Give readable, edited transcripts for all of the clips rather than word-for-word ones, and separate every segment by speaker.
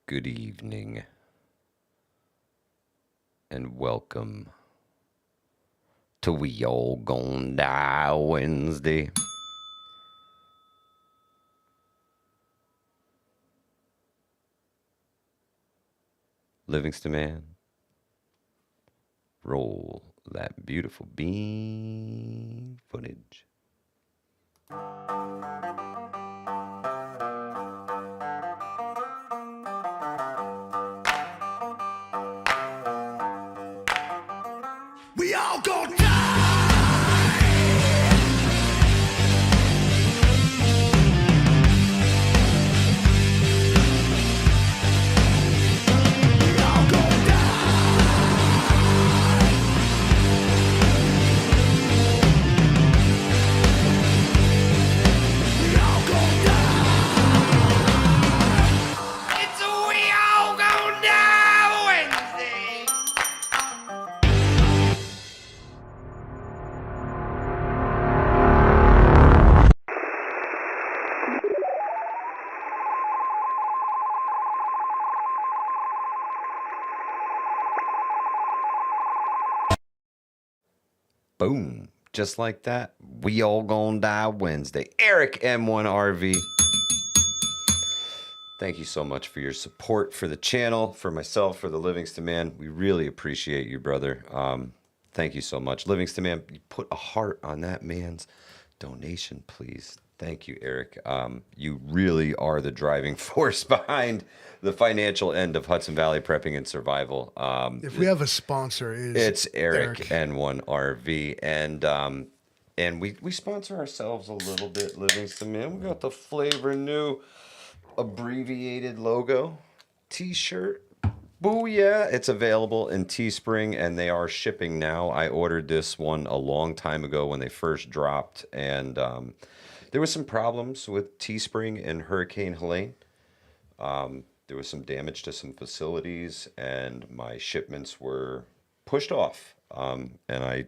Speaker 1: good evening, and welcome to We All Gonna Die Wednesday. Livingston Man, roll that beautiful bean footage.
Speaker 2: We all gonna die. We all gonna die. We all gonna die. It's a we all gonna die Wednesday.
Speaker 1: Boom. Just like that, we all gonna die Wednesday. Eric M1RV. Thank you so much for your support for the channel, for myself, for the Livingston Man. We really appreciate you, brother. Thank you so much. Livingston Man, you put a heart on that man's donation, please. Thank you, Eric. You really are the driving force behind the financial end of Hudson Valley Prepping and Survival.
Speaker 3: If we have a sponsor,
Speaker 1: It's Eric N1RV, and we sponsor ourselves a little bit, Livingston Man. We got the Flavor New abbreviated logo t-shirt. Booyah! It's available in Teespring, and they are shipping now. I ordered this one a long time ago when they first dropped, and there was some problems with Teespring and Hurricane Helene. There was some damage to some facilities, and my shipments were pushed off. And I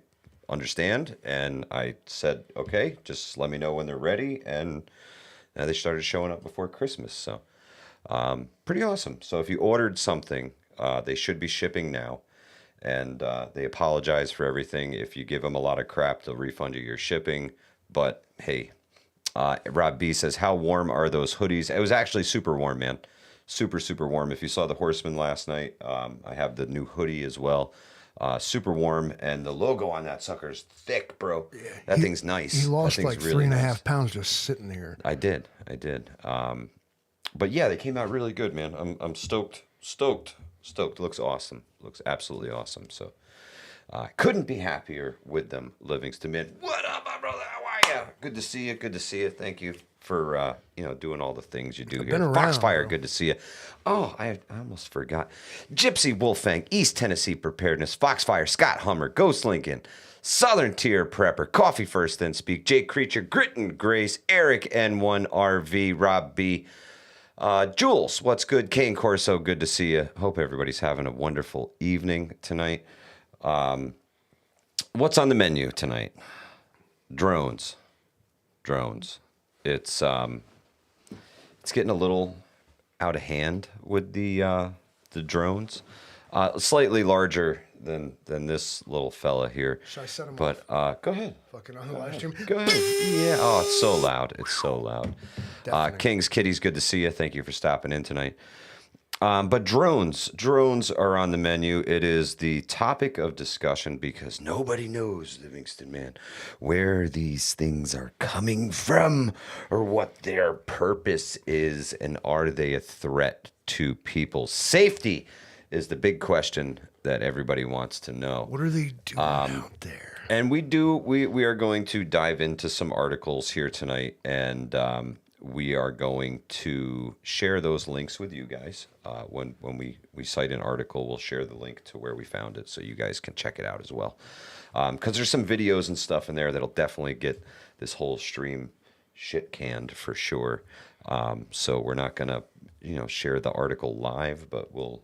Speaker 1: understand, and I said, okay, just let me know when they're ready. And now they started showing up before Christmas, so pretty awesome. So if you ordered something, they should be shipping now. And they apologize for everything. If you give them a lot of crap, they'll refund you your shipping. But hey, Rob B says, how warm are those hoodies? It was actually super warm, man. Super, super warm. If you saw the Horseman last night, I have the new hoodie as well. Super warm, and the logo on that sucker is thick, bro. Yeah, that thing's nice.
Speaker 3: He lost
Speaker 1: that
Speaker 3: like
Speaker 1: really
Speaker 3: 3.5
Speaker 1: nice.
Speaker 3: pounds just sitting there.
Speaker 1: I did. But yeah, they came out really good, man. I'm stoked. It looks awesome. Looks absolutely awesome. So I couldn't be happier with them, Livingston Man. What up, my brother? How are you? Good to see you. Good to see you. Thank you for doing all the things you do here.
Speaker 3: been around,
Speaker 1: Foxfire,
Speaker 3: bro.
Speaker 1: good to see you. Oh, I almost forgot. Gypsy Wolfang, East Tennessee Preparedness, Foxfire, Scott Hummer, Ghost Lincoln, Southern Tier Prepper, Coffee First Then Speak, Jake Creature, Grit and Grace, Eric N1RV, Rob B, Jules, what's good? Kane Corso, good to see you. Hope everybody's having a wonderful evening tonight. What's on the menu tonight? Drones. It's getting a little out of hand with the drones. Slightly larger than this little fella here.
Speaker 3: Should I set him
Speaker 1: But go ahead.
Speaker 3: Fucking on the live stream.
Speaker 1: Go ahead. Yeah. Oh, it's so loud. It's so loud.
Speaker 3: Definitely.
Speaker 1: King's Kitties, good to see you. Thank you for stopping in tonight. But drones are on the menu. It is the topic of discussion because nobody knows, Livingston Man, where these things are coming from or what their purpose is, and are they a threat to people's safety is the big question that everybody wants to know.
Speaker 3: What are they doing out there?
Speaker 1: And we are going to dive into some articles here tonight, and we are going to share those links with you guys. When we cite an article, we'll share the link to where we found it so you guys can check it out as well. Because there's some videos and stuff in there that'll definitely get this whole stream shit canned for sure. So we're not gonna share the article live, but we'll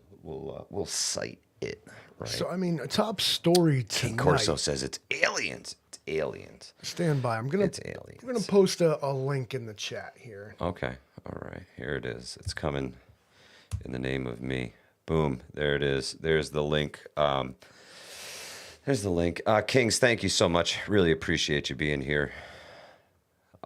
Speaker 1: cite it. Right.
Speaker 3: So, I mean, a top story
Speaker 1: King
Speaker 3: tonight.
Speaker 1: Corso says it's aliens. It's aliens.
Speaker 3: Stand by. I'm gonna post a link in the chat here.
Speaker 1: Okay. All right. Here it is. It's coming. In the name of me. Boom. There it is. There's the link. There's the link. Kings, thank you so much. Really appreciate you being here.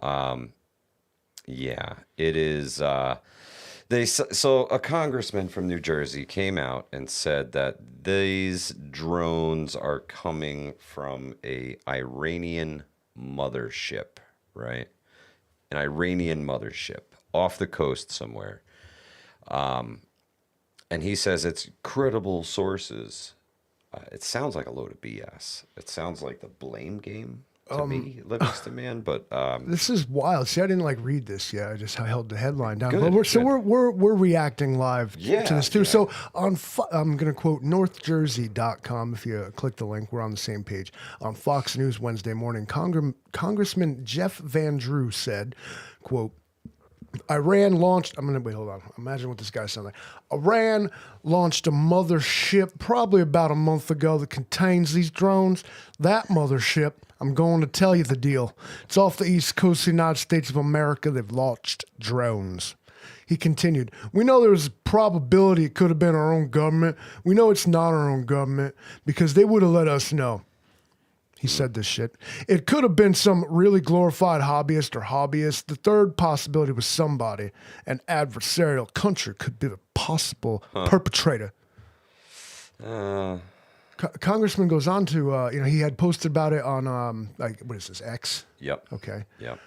Speaker 1: Yeah, it is. So a congressman from New Jersey came out and said that these drones are coming from a Iranian mothership, right? An Iranian mothership off the coast somewhere. And he says it's credible sources. It sounds like a load of BS. It sounds like the blame game to me, Livingston Man. But
Speaker 3: This is wild. See, I didn't read this yet. I held the headline down.
Speaker 1: Good,
Speaker 3: But
Speaker 1: good.
Speaker 3: we're reacting live
Speaker 1: Yeah,
Speaker 3: to this too.
Speaker 1: yeah.
Speaker 3: So I'm going to quote northjersey.com. If you click the link, we're on the same page. On Fox News Wednesday morning, Congressman Jeff Van Drew said, quote, Iran launched, wait, hold on. Imagine what this guy sounds like. Iran launched a mothership probably about a month ago that contains these drones. That mothership, I'm going to tell you the deal. It's off the east coast of the United States of America. They've launched drones. He continued, we know there's a probability it could have been our own government. We know it's not our own government because they would have let us know. He said this shit. It could have been some really glorified hobbyist or hobbyist. The third possibility was somebody, an adversarial country could be the possible perpetrator. Congressman goes on to, he had posted about it on, what is this, X?
Speaker 1: Yep.
Speaker 3: Okay.
Speaker 1: Yep.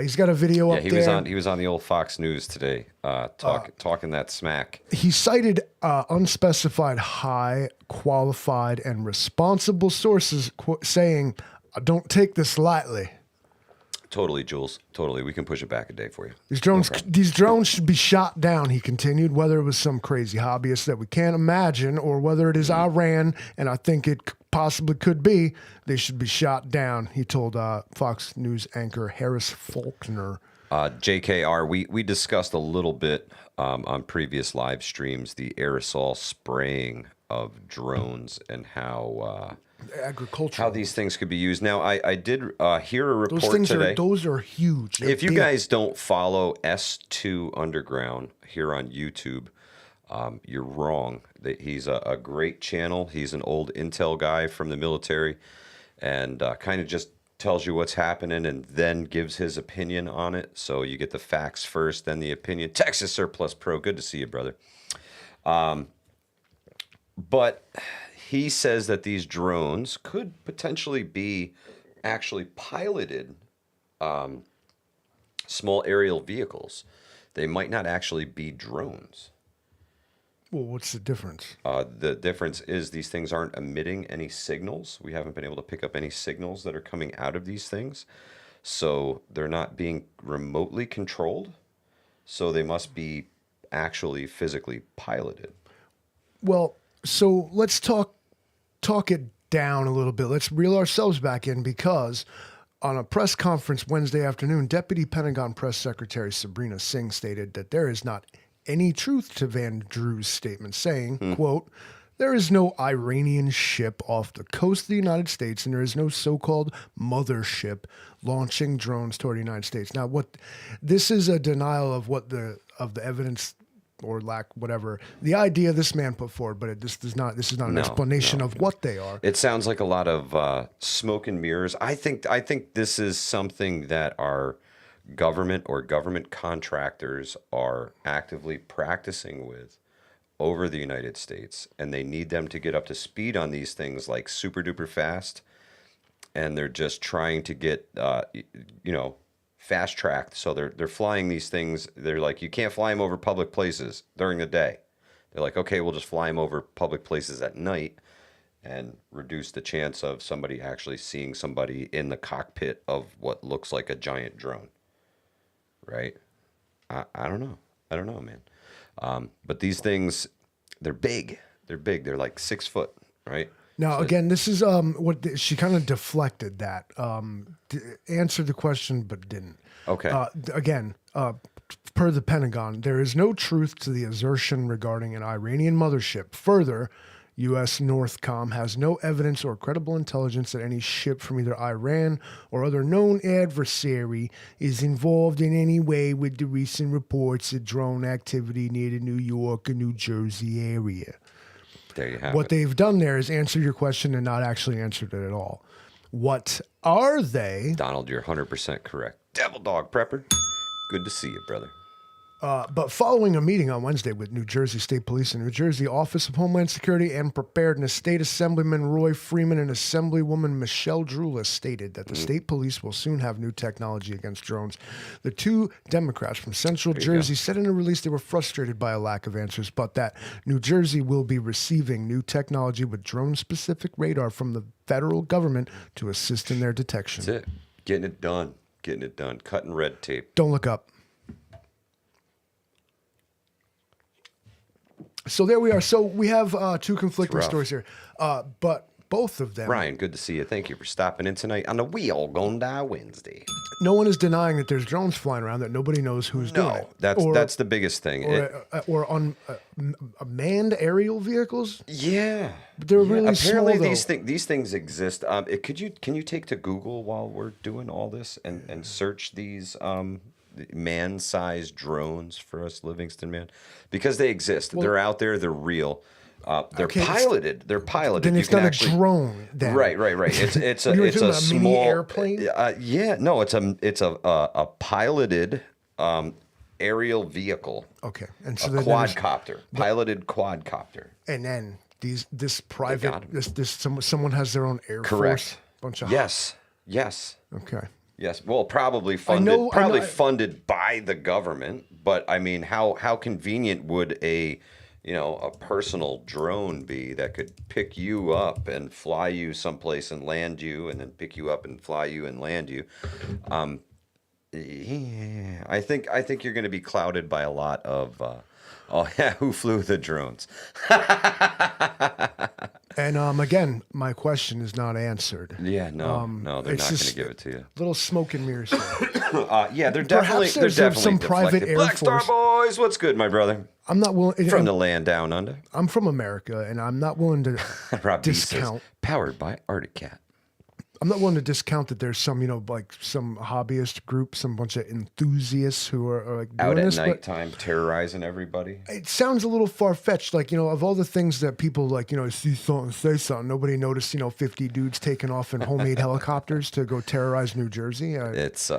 Speaker 3: He's got a video
Speaker 1: Yeah,
Speaker 3: up
Speaker 1: he
Speaker 3: there.
Speaker 1: was on the old Fox News today, talking that smack.
Speaker 3: He cited unspecified, high, qualified, and responsible sources saying, I don't take this lightly.
Speaker 1: Totally, Jules. Totally. We can push it back a day for you.
Speaker 3: These drones should be shot down, he continued, whether it was some crazy hobbyist that we can't imagine or whether it is Iran, and I think it possibly could be, they should be shot down, he told Fox News anchor Harris Faulkner.
Speaker 1: JKR, we discussed a little bit on previous live streams the aerosol spraying of drones and how
Speaker 3: Agricultural.
Speaker 1: these things could be used. Now, I did hear a report
Speaker 3: Those things
Speaker 1: today.
Speaker 3: those are huge. They're
Speaker 1: If you
Speaker 3: big.
Speaker 1: guys don't follow S2 Underground here on YouTube, you're wrong. He's a great channel. He's an old intel guy from the military and kind of just tells you what's happening and then gives his opinion on it. So you get the facts first, then the opinion. Texas Surplus Pro, good to see you, brother. But he says that these drones could potentially be actually piloted small aerial vehicles. They might not actually be drones.
Speaker 3: Well, what's the difference?
Speaker 1: The difference is these things aren't emitting any signals. We haven't been able to pick up any signals that are coming out of these things. So they're not being remotely controlled. So they must be actually physically piloted.
Speaker 3: Well, so let's talk it down a little bit. Let's reel ourselves back in because on a press conference Wednesday afternoon, Deputy Pentagon Press Secretary Sabrina Singh stated that there is not any truth to Van Drew's statement, saying, quote, there is no Iranian ship off the coast of the United States, and there is no so-called mothership launching drones toward the United States. Now, this is a denial of the evidence or lack, whatever, the idea this man put forward, but this is not an explanation of what they are.
Speaker 1: It sounds like a lot of smoke and mirrors. I think this is something that our government or government contractors are actively practicing with over the United States, and they need them to get up to speed on these things like super duper fast, and they're just trying to get fast tracked. So they're flying these things. They're like, you can't fly them over public places during the day. They're like, okay, we'll just fly them over public places at night and reduce the chance of somebody actually seeing somebody in the cockpit of what looks like a giant drone. Right? I don't know. I don't know, man. But these things, they're big. They're big. They're like 6 foot, right?
Speaker 3: Now,
Speaker 1: So
Speaker 3: again, this is she kind of deflected that, answered the question, but didn't.
Speaker 1: Okay.
Speaker 3: Again, per the Pentagon, there is no truth to the assertion regarding an Iranian mothership. Further, U.S. Northcom has no evidence or credible intelligence that any ship from either Iran or other known adversary is involved in any way with the recent reports of drone activity near the New York and New Jersey area.
Speaker 1: There you have
Speaker 3: What
Speaker 1: it.
Speaker 3: they've done there is answer your question and not actually answered it at all. What are they?
Speaker 1: Donald, you're 100% correct. Devil Dog Prepper. Good to see you, brother.
Speaker 3: But following a meeting on Wednesday with New Jersey State Police and New Jersey Office of Homeland Security and Preparedness, State Assemblyman Roy Freeman and Assemblywoman Michelle Drulis stated that the state police will soon have new technology against drones. The two Democrats from Central Jersey said in a release they were frustrated by a lack of answers, but that New Jersey will be receiving new technology with drone-specific radar from the federal government to assist in their detection.
Speaker 1: That's it. Getting it done. Getting it done. Cutting red tape.
Speaker 3: Don't look up. So there we are. So we have two conflicting
Speaker 1: rough.
Speaker 3: stories here, but both of them.
Speaker 1: Ryan, good to see you. Thank you for stopping in tonight on the We All Gonna Die Wednesday.
Speaker 3: No one is denying that there's drones flying around that nobody knows who's doing it.
Speaker 1: That's the biggest thing.
Speaker 3: Or on manned aerial vehicles.
Speaker 1: Yeah,
Speaker 3: They're really
Speaker 1: apparently
Speaker 3: small, though.
Speaker 1: these things exist. Can you take to Google while we're doing all this and search these man-sized drones for us, Livingston man, because they exist. They're out there. They're real. They're piloted. They're piloted.
Speaker 3: Then it's not a drone. Then
Speaker 1: Right. It's
Speaker 3: You were
Speaker 1: a
Speaker 3: talking about a
Speaker 1: small
Speaker 3: mini airplane?
Speaker 1: Yeah, no, it's a piloted aerial vehicle.
Speaker 3: Okay, and so
Speaker 1: A
Speaker 3: then there's-
Speaker 1: quadcopter, piloted quadcopter.
Speaker 3: and then this private
Speaker 1: got 'em.
Speaker 3: this someone has their own air
Speaker 1: Correct.
Speaker 3: force. Bunch of
Speaker 1: Yes.
Speaker 3: Okay.
Speaker 1: Yes. Well, probably funded.
Speaker 3: know-
Speaker 1: Funded by the government. But I mean, how convenient would a personal drone be that could pick you up and fly you someplace and land you, and then pick you up and fly you and land you? Yeah, I think you're going to be clouded by a lot of. Who flew the drones?
Speaker 3: And again, my question is not answered.
Speaker 1: Yeah, no, they're
Speaker 3: it's
Speaker 1: not going
Speaker 3: just
Speaker 1: to give it to you.
Speaker 3: Little smoke and mirrors. Here.
Speaker 1: Yeah, they're definitely
Speaker 3: there's
Speaker 1: definitely
Speaker 3: some private
Speaker 1: deflected.
Speaker 3: Air
Speaker 1: Black Star
Speaker 3: Force.
Speaker 1: Boys, what's good, my brother?
Speaker 3: I'm not willing.
Speaker 1: From the land down under.
Speaker 3: I'm from America, and I'm not willing to
Speaker 1: Rob B says,
Speaker 3: discount.
Speaker 1: powered by Arctic Cat.
Speaker 3: I'm not willing to discount that there's some, like some hobbyist group, some bunch of enthusiasts who are like doing
Speaker 1: Out at
Speaker 3: this, but
Speaker 1: nighttime, terrorizing everybody.
Speaker 3: it sounds a little far fetched. Like, of all the things that people like, see something, say something. Nobody noticed, 50 dudes taking off in homemade helicopters to go terrorize New Jersey.
Speaker 1: It's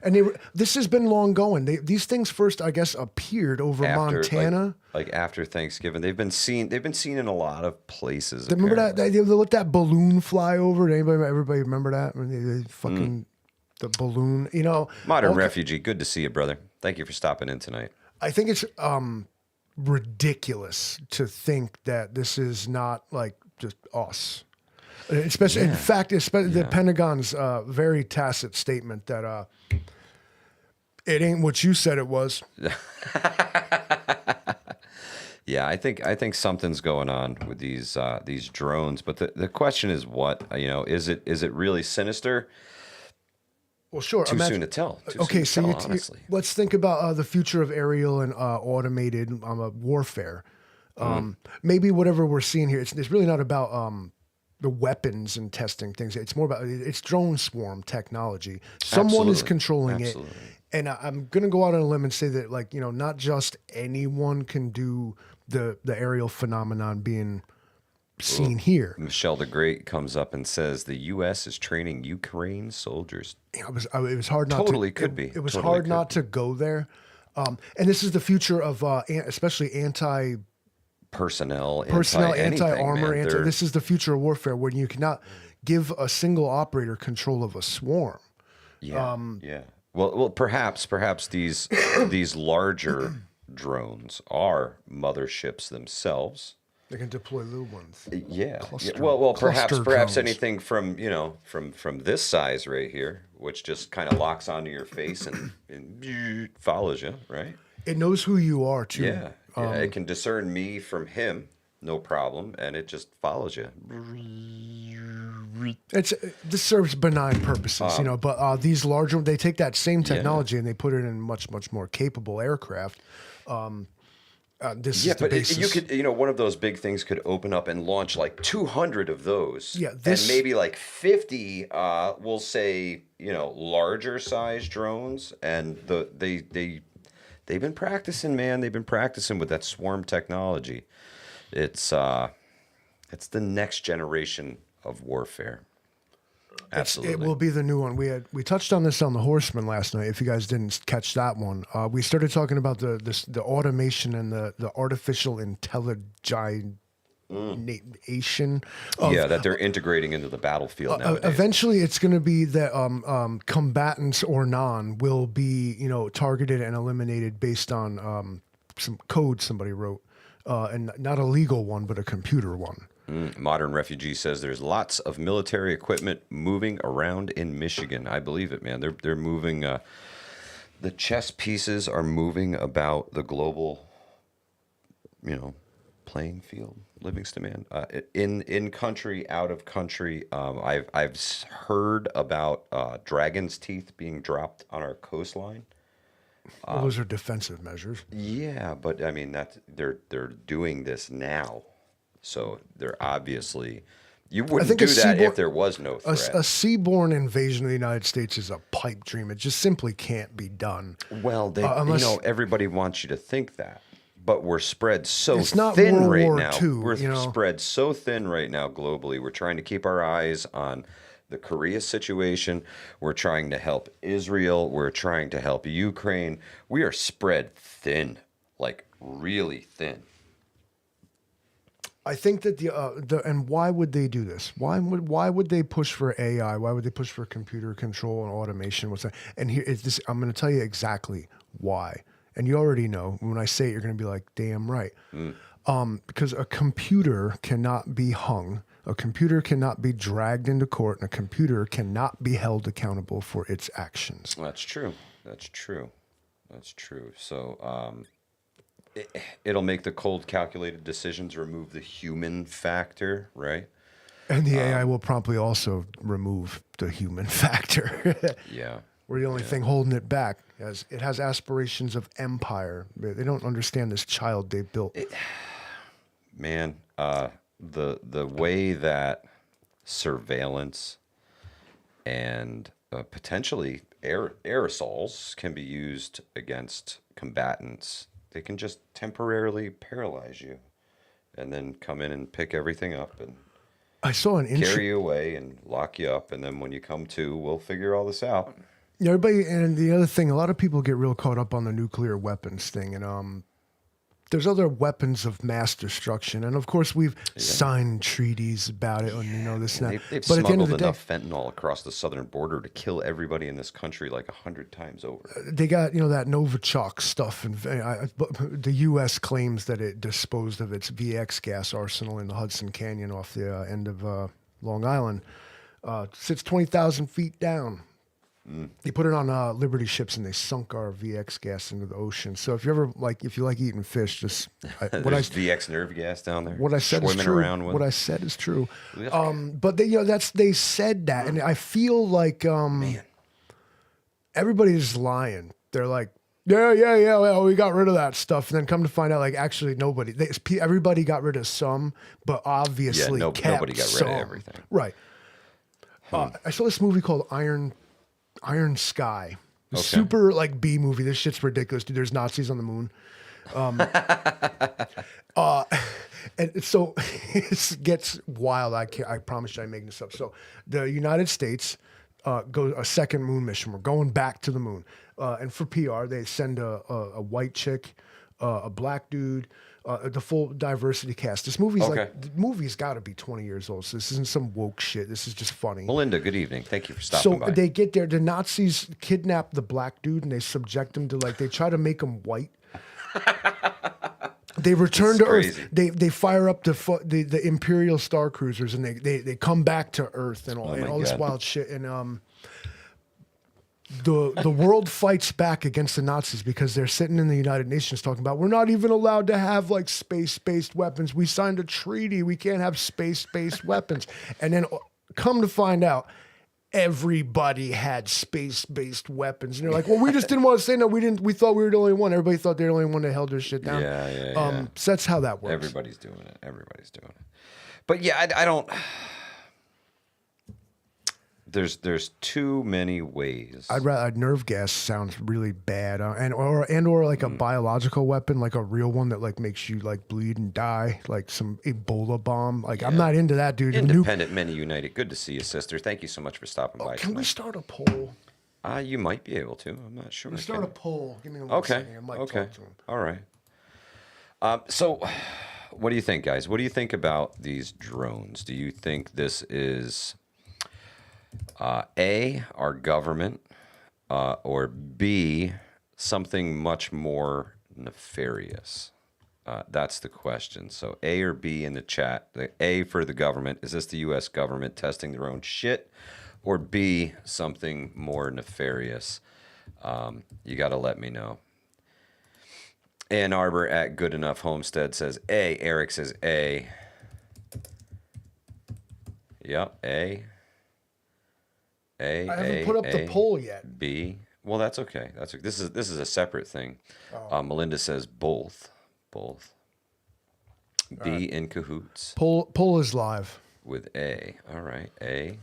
Speaker 3: And this has been long going. These things first, I guess, appeared over Montana.
Speaker 1: like after Thanksgiving. They've been seen in a lot of places.
Speaker 3: Remember that?
Speaker 1: apparently.
Speaker 3: They let that balloon fly over. Did everybody remember that? When they fucking the balloon.
Speaker 1: Modern refugee, good to see you, brother. Thank you for stopping in tonight.
Speaker 3: I think it's ridiculous to think that this is not like just us. Especially, in fact, the Pentagon's very tacit statement that it ain't what you said it was.
Speaker 1: Yeah, I think something's going on with these drones, but the question is what? Is it really sinister?
Speaker 3: Well, sure.
Speaker 1: Too soon to tell. Honestly.
Speaker 3: Let's think about the future of aerial and automated warfare. Maybe whatever we're seeing here, it's really not about the weapons and testing things. It's more about it's drone swarm technology. Someone is controlling it. And I'm going to go out on a limb and say that, not just anyone can do the aerial phenomenon being seen here.
Speaker 1: Michelle the Great comes up and says the U.S. is training Ukraine soldiers.
Speaker 3: It was hard not
Speaker 1: Totally
Speaker 3: to.
Speaker 1: could be.
Speaker 3: It was
Speaker 1: Totally
Speaker 3: hard
Speaker 1: could
Speaker 3: not to go there. And this is the future of especially
Speaker 1: personnel,
Speaker 3: anti-armor. This is the future of warfare when you cannot give a single operator control of a swarm.
Speaker 1: Yeah. Well, perhaps these larger drones are motherships themselves.
Speaker 3: They can deploy little ones.
Speaker 1: Yeah.
Speaker 3: Cluster-
Speaker 1: Well,
Speaker 3: cluster
Speaker 1: perhaps
Speaker 3: drones.
Speaker 1: anything from from this size right here, which just kind of locks onto your face and follows you, right?
Speaker 3: It knows who you are too.
Speaker 1: Yeah. It can discern me from him, no problem, and it just follows you.
Speaker 3: This serves benign purposes, but these larger, they take that same technology and they put it in much more capable aircraft. This
Speaker 1: Yeah,
Speaker 3: is the
Speaker 1: but
Speaker 3: basis.
Speaker 1: you could, one of those big things could open up and launch like 200 of those.
Speaker 3: Yeah,
Speaker 1: and maybe like 50, we'll say, larger size drones. And they've been practicing, man. They've been practicing with that swarm technology. It's the next generation of warfare. Absolutely.
Speaker 3: It will be the new one. We touched on this on the Horseman last night. If you guys didn't catch that one, we started talking about the automation and the artificial intelligence.
Speaker 1: That they're integrating into the battlefield nowadays.
Speaker 3: Eventually, it's going to be that combatants or non will be targeted and eliminated based on some code somebody wrote, and not a legal one, but a computer one.
Speaker 1: Modern Refugee says there's lots of military equipment moving around in Michigan. I believe it, man. They're moving. The chess pieces are moving about the global, playing field. Livingston, man. In country, out of country. I've heard about dragon's teeth being dropped on our coastline.
Speaker 3: Well, those are defensive measures.
Speaker 1: Yeah, but I mean they're doing this now. So they're obviously, you wouldn't do that if there was no threat.
Speaker 3: A seaborne invasion of the United States is a pipe dream. It just simply can't be done.
Speaker 1: Well, everybody wants you to think that, but we're spread so
Speaker 3: it's not
Speaker 1: thin
Speaker 3: World
Speaker 1: right
Speaker 3: War
Speaker 1: now.
Speaker 3: II,
Speaker 1: We're spread so thin right now globally. We're trying to keep our eyes on the Korea situation. We're trying to help Israel. We're trying to help Ukraine. We are spread thin, like really thin.
Speaker 3: I think that and why would they do this? Why would they push for AI? Why would they push for computer control and automation? What's that? And here is this. I'm going to tell you exactly why. And you already know. When I say it, you're going to be like, "Damn right." Because a computer cannot be hung. A computer cannot be dragged into court, and a computer cannot be held accountable for its actions.
Speaker 1: That's true. So. It'll make the cold, calculated decisions, remove the human factor, right?
Speaker 3: And the AI will promptly also remove the human factor.
Speaker 1: Yeah.
Speaker 3: We're the only thing holding it back. It has aspirations of empire. They don't understand this child they built.
Speaker 1: Man, the way that surveillance and potentially aerosols can be used against combatants. They can just temporarily paralyze you and then come in and pick everything up and
Speaker 3: I saw
Speaker 1: carry you away and lock you up. And then when you come to, we'll figure all this out.
Speaker 3: Everybody, and the other thing, a lot of people get real caught up on the nuclear weapons thing. And there's other weapons of mass destruction. And of course, we've signed treaties about it and this and that.
Speaker 1: They've
Speaker 3: but at the end of
Speaker 1: smuggled
Speaker 3: the
Speaker 1: enough fentanyl across the southern border to kill everybody in this country like 100 times over.
Speaker 3: They got, that Novichok stuff. And the U.S. claims that it disposed of its VX gas arsenal in the Hudson Canyon off the end of Long Island. Sits 20,000 feet down. They put it on Liberty ships and they sunk our VX gas into the ocean. So if you like eating fish, just
Speaker 1: there's VX nerve gas down there.
Speaker 3: What I said is true. What I said is true. But they said that, and I feel like everybody's lying. They're like, yeah, well, we got rid of that stuff, and then come to find out, like actually nobody. Everybody got rid of some, but obviously
Speaker 1: nobody got rid of everything.
Speaker 3: Right. I saw this movie called Iron Sky.
Speaker 1: Okay.
Speaker 3: Super like B movie. This shit's ridiculous, dude. There's Nazis on the moon. And so it gets wild. I promise you I'm making this up. So the United States goes a second moon mission. We're going back to the moon. And for PR, they send a white chick, a black dude, the full diversity cast. This movie's the movie's got to be 20 years old. So this isn't some woke shit. This is just funny.
Speaker 1: Melinda, good evening. Thank you for stopping by.
Speaker 3: So they get there. The Nazis kidnap the black dude and they subject him to they try to make him white. They return to Earth. They fire up the Imperial Star Cruisers and they come back to Earth and all this wild shit. And the world fights back against the Nazis because they're sitting in the United Nations talking about we're not even allowed to have space-based weapons. We signed a treaty. We can't have space-based weapons. And then come to find out, everybody had space-based weapons. And they're like, well, we just didn't want to say no. We didn't. We thought we were the only one. Everybody thought they were the only one that held their shit down.
Speaker 1: Yeah.
Speaker 3: So that's how that works.
Speaker 1: Everybody's doing it. But yeah, I don't. There's too many ways.
Speaker 3: I'd rather nerve gas sounds really bad, or like a biological weapon, like a real one that like makes you like bleed and die, like some Ebola bomb. Like I'm not into that, dude.
Speaker 1: Independent Many United. Good to see you, sister. Thank you so much for stopping by.
Speaker 3: Can we start a poll?
Speaker 1: You might be able to. I'm not sure.
Speaker 3: Let's start a poll. Give me one second. I might talk to him.
Speaker 1: All right. So, what do you think, guys? What do you think about these drones? Do you think this is A, our government, or B, something much more nefarious? That's the question. So A or B in the chat. The A for the government. Is this the U.S. government testing their own shit? Or B, something more nefarious? You got to let me know. Ann Arbor at Good Enough Homestead says A. Eric says A. Yep, A.
Speaker 3: I haven't put up the poll yet.
Speaker 1: B. Well, that's okay. This is a separate thing. Melinda says both. B in cahoots.
Speaker 3: Poll is live.
Speaker 1: With A. All right. A,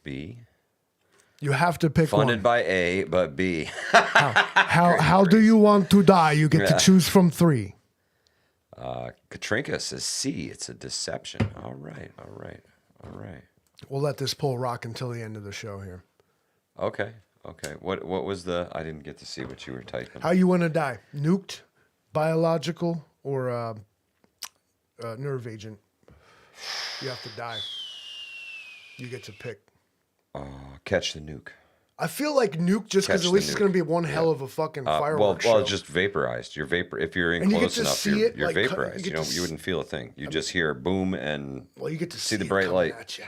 Speaker 1: B.
Speaker 3: You have to pick
Speaker 1: Funded
Speaker 3: one.
Speaker 1: by A, but B.
Speaker 3: How do you want to die? You get to choose from 3.
Speaker 1: Katrinka says C. It's a deception. All right.
Speaker 3: We'll let this poll rock until the end of the show here.
Speaker 1: Okay. What was the? I didn't get to see what you were typing.
Speaker 3: How you want to die? Nuked, biological, or nerve agent? You have to die. You get to pick.
Speaker 1: Catch the nuke.
Speaker 3: I feel like nuke just because at least it's going to be one hell of a fucking fireworks show.
Speaker 1: Well, it's just vaporized. You're if you're in close enough, you're
Speaker 3: like,
Speaker 1: vaporized. You wouldn't feel a thing. You just hear boom and
Speaker 3: you get to
Speaker 1: see the bright light.
Speaker 3: At you.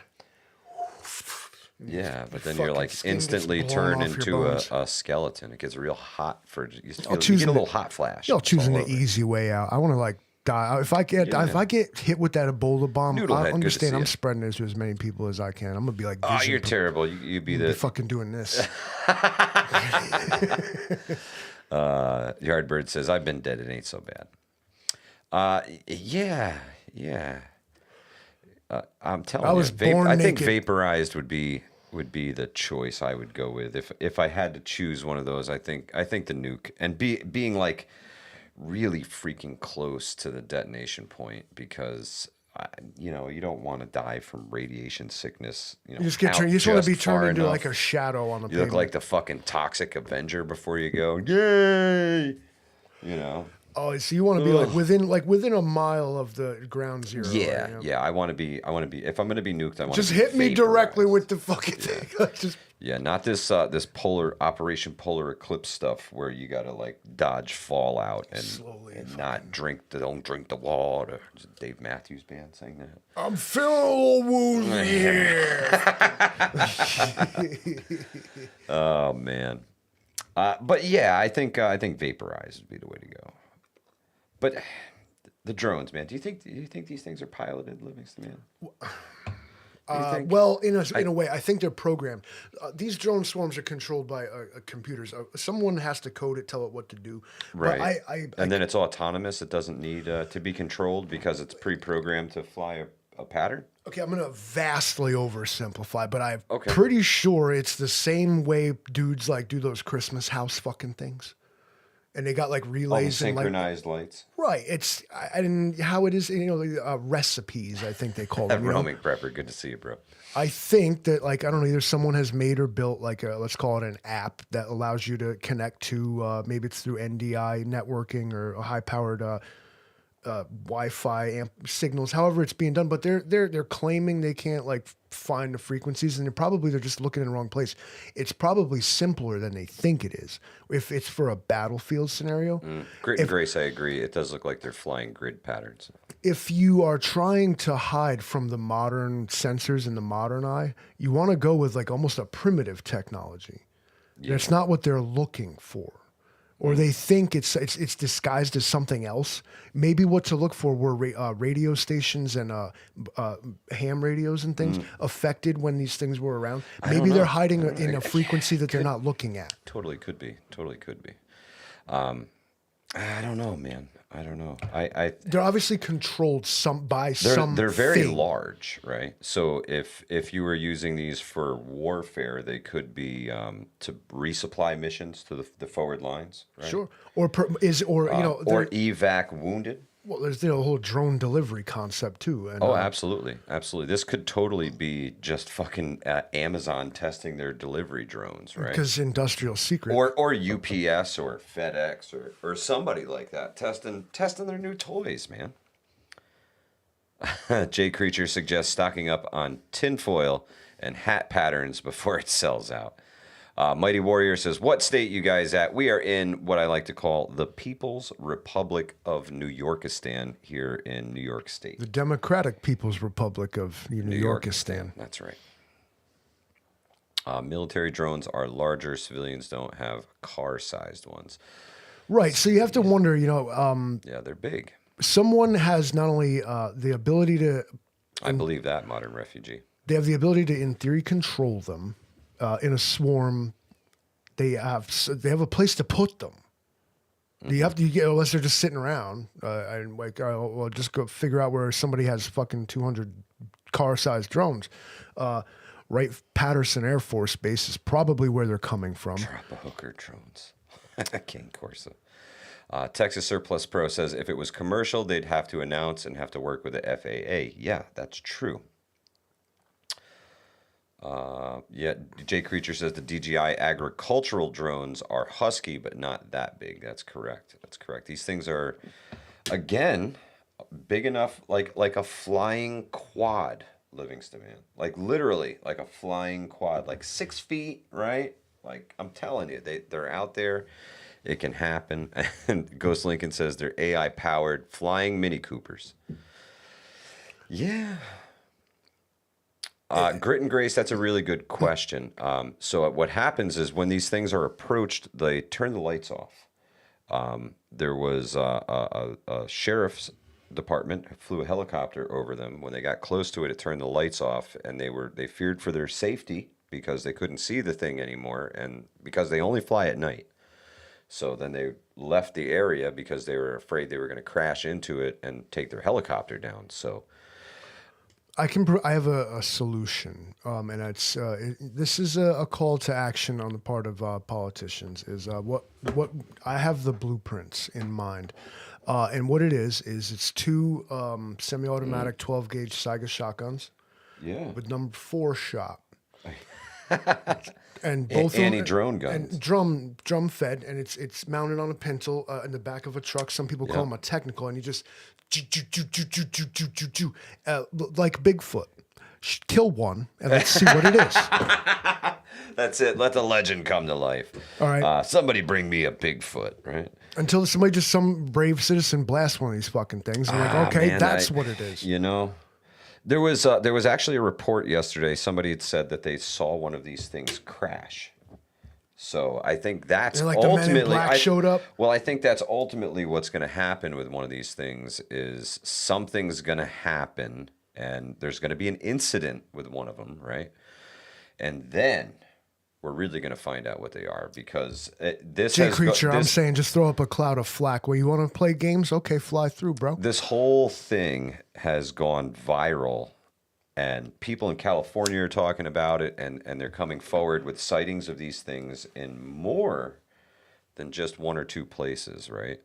Speaker 1: Yeah, but then you're like instantly turned into a skeleton. It gets real hot you get a little hot flash.
Speaker 3: You're choosing the easy way out. I want to like die. If I get hit with that Ebola bomb, I understand. I'm spreading this to as many people as I can. I'm gonna be like,
Speaker 1: oh, you're terrible. You'd be the
Speaker 3: fucking doing this.
Speaker 1: Yardbird says, "I've been dead. It ain't so bad." Yeah. I'm telling you, I think vaporized would be the choice I would go with if I had to choose one of those. I think the nuke and being like really freaking close to the detonation point because you don't want to die from radiation sickness. You just want to
Speaker 3: be turned into like a shadow on the.
Speaker 1: You look like the fucking toxic Avenger before you go. Yay! Oh,
Speaker 3: so you want to be within a mile of the ground zero.
Speaker 1: Yeah,
Speaker 3: right?
Speaker 1: yeah. I want to be. If I'm going to be nuked, I want to
Speaker 3: just hit me directly with the fucking thing.
Speaker 1: Yeah, not this Operation Polar Eclipse stuff where you got to like dodge fallout and not don't drink the water. Is it Dave Matthews Band saying that?
Speaker 3: I'm feeling a little woozy here.
Speaker 1: Oh man. But yeah, I think vaporized would be the way to go. But the drones, man. Do you think these things are piloted, Livingston, man?
Speaker 3: Well, in a way, I think they're programmed. These drone swarms are controlled by computers. Someone has to code it, tell it what to do.
Speaker 1: Right.
Speaker 3: But
Speaker 1: then it's autonomous. It doesn't need to be controlled because it's pre-programmed to fly a pattern.
Speaker 3: Okay, I'm going to vastly oversimplify, but I'm pretty sure it's the same way dudes like do those Christmas house fucking things. And they got like relays and
Speaker 1: synchronized lights.
Speaker 3: Right. It's how it is, recipes, I think they call them.
Speaker 1: Roaming prepper. Good to see you, bro.
Speaker 3: I think that either someone has made or built let's call it an app that allows you to connect to, maybe it's through NDI networking or a high powered, Wi-Fi signals, however it's being done, but they're claiming they can't find the frequencies, and they're just looking in the wrong place. It's probably simpler than they think it is. If it's for a battlefield scenario,
Speaker 1: Grit and Grace, I agree. It does look like they're flying grid patterns.
Speaker 3: If you are trying to hide from the modern sensors in the modern eye, you want to go with almost a primitive technology. Yeah. That's not what they're looking for. or they think it's disguised as something else. Maybe what to look for were radio stations and ham radios and things affected when these things were around. Maybe they're hiding in a frequency that they're not looking at.
Speaker 1: Totally could be. I don't know, man. I don't know.
Speaker 3: They're obviously controlled by some.
Speaker 1: They're very
Speaker 3: thing.
Speaker 1: large, right? So if you were using these for warfare, they could be to resupply missions to the forward lines, right?
Speaker 3: Sure. Or
Speaker 1: or evac wounded.
Speaker 3: Well, there's the whole drone delivery concept too. And,
Speaker 1: Absolutely. This could totally be just fucking Amazon testing their delivery drones, right?
Speaker 3: Because industrial secret.
Speaker 1: Or UPS or FedEx or somebody like that testing their new toys, man. Jay Creature suggests stocking up on tinfoil and hat patterns before it sells out. Mighty Warrior says, what state you guys at? We are in what I like to call the People's Republic of New Yorkistan here in New York State.
Speaker 3: The Democratic People's Republic of New Yorkistan.
Speaker 1: That's right. Military drones are larger. Civilians don't have car-sized ones.
Speaker 3: Right. So you have to wonder,
Speaker 1: yeah, they're big.
Speaker 3: Someone has not only the ability to...
Speaker 1: I believe that, Modern Refugee.
Speaker 3: They have the ability to, in theory, control them. In a swarm, they have a place to put them. You have to unless they're just sitting around. And well, just go figure out where somebody has fucking 200 car-sized drones. Right, Patterson Air Force Base is probably where they're coming from.
Speaker 1: Drop a hooker drones. King Corsa. Texas Surplus Pro says if it was commercial, they'd have to announce and have to work with the FAA. Yeah, that's true. Jay Creature says the DJI agricultural drones are husky, but not that big. That's correct. These things are, again, big enough, like a flying quad, Livingston, man. Like literally, like a flying quad, like 6 feet, right? Like I'm telling you, they're out there. It can happen. And Ghost Lincoln says they're AI powered flying Mini Coopers. Yeah. Grit and Grace, that's a really good question. So what happens is when these things are approached, they turn the lights off. There was a sheriff's department flew a helicopter over them. When they got close to it, it turned the lights off, and they feared for their safety because they couldn't see the thing anymore, and because they only fly at night. So then they left the area because they were afraid they were going to crash into it and take their helicopter down. So.
Speaker 3: I have a solution, and it's this is a call to action on the part of politicians. Is what I have the blueprints in mind, and what it is it's two semi-automatic 12-gauge Saiga shotguns, with number 4 shot, and both
Speaker 1: anti-drone guns,
Speaker 3: and drum fed, and it's mounted on a pintle in the back of a truck. Some people call them a technical, and you just. Like Bigfoot. Kill one and let's see what it is.
Speaker 1: That's it. Let the legend come to life.
Speaker 3: All right.
Speaker 1: Somebody bring me a Bigfoot, right?
Speaker 3: Until some brave citizen blasts one of these fucking things. I'm like, okay, man, that's what it is.
Speaker 1: There was actually a report yesterday. Somebody had said that they saw one of these things crash. So I think that's ultimately
Speaker 3: the Men in Black showed up.
Speaker 1: Well, I think that's ultimately what's going to happen with one of these things is something's going to happen, and there's going to be an incident with one of them, right? And then we're really going to find out what they are because this
Speaker 3: Jay Creature, I'm saying just throw up a cloud of flack. Well, you want to play games? Okay, fly through, bro.
Speaker 1: This whole thing has gone viral. And people in California are talking about it, and they're coming forward with sightings of these things in more than just 1 or 2 places, right?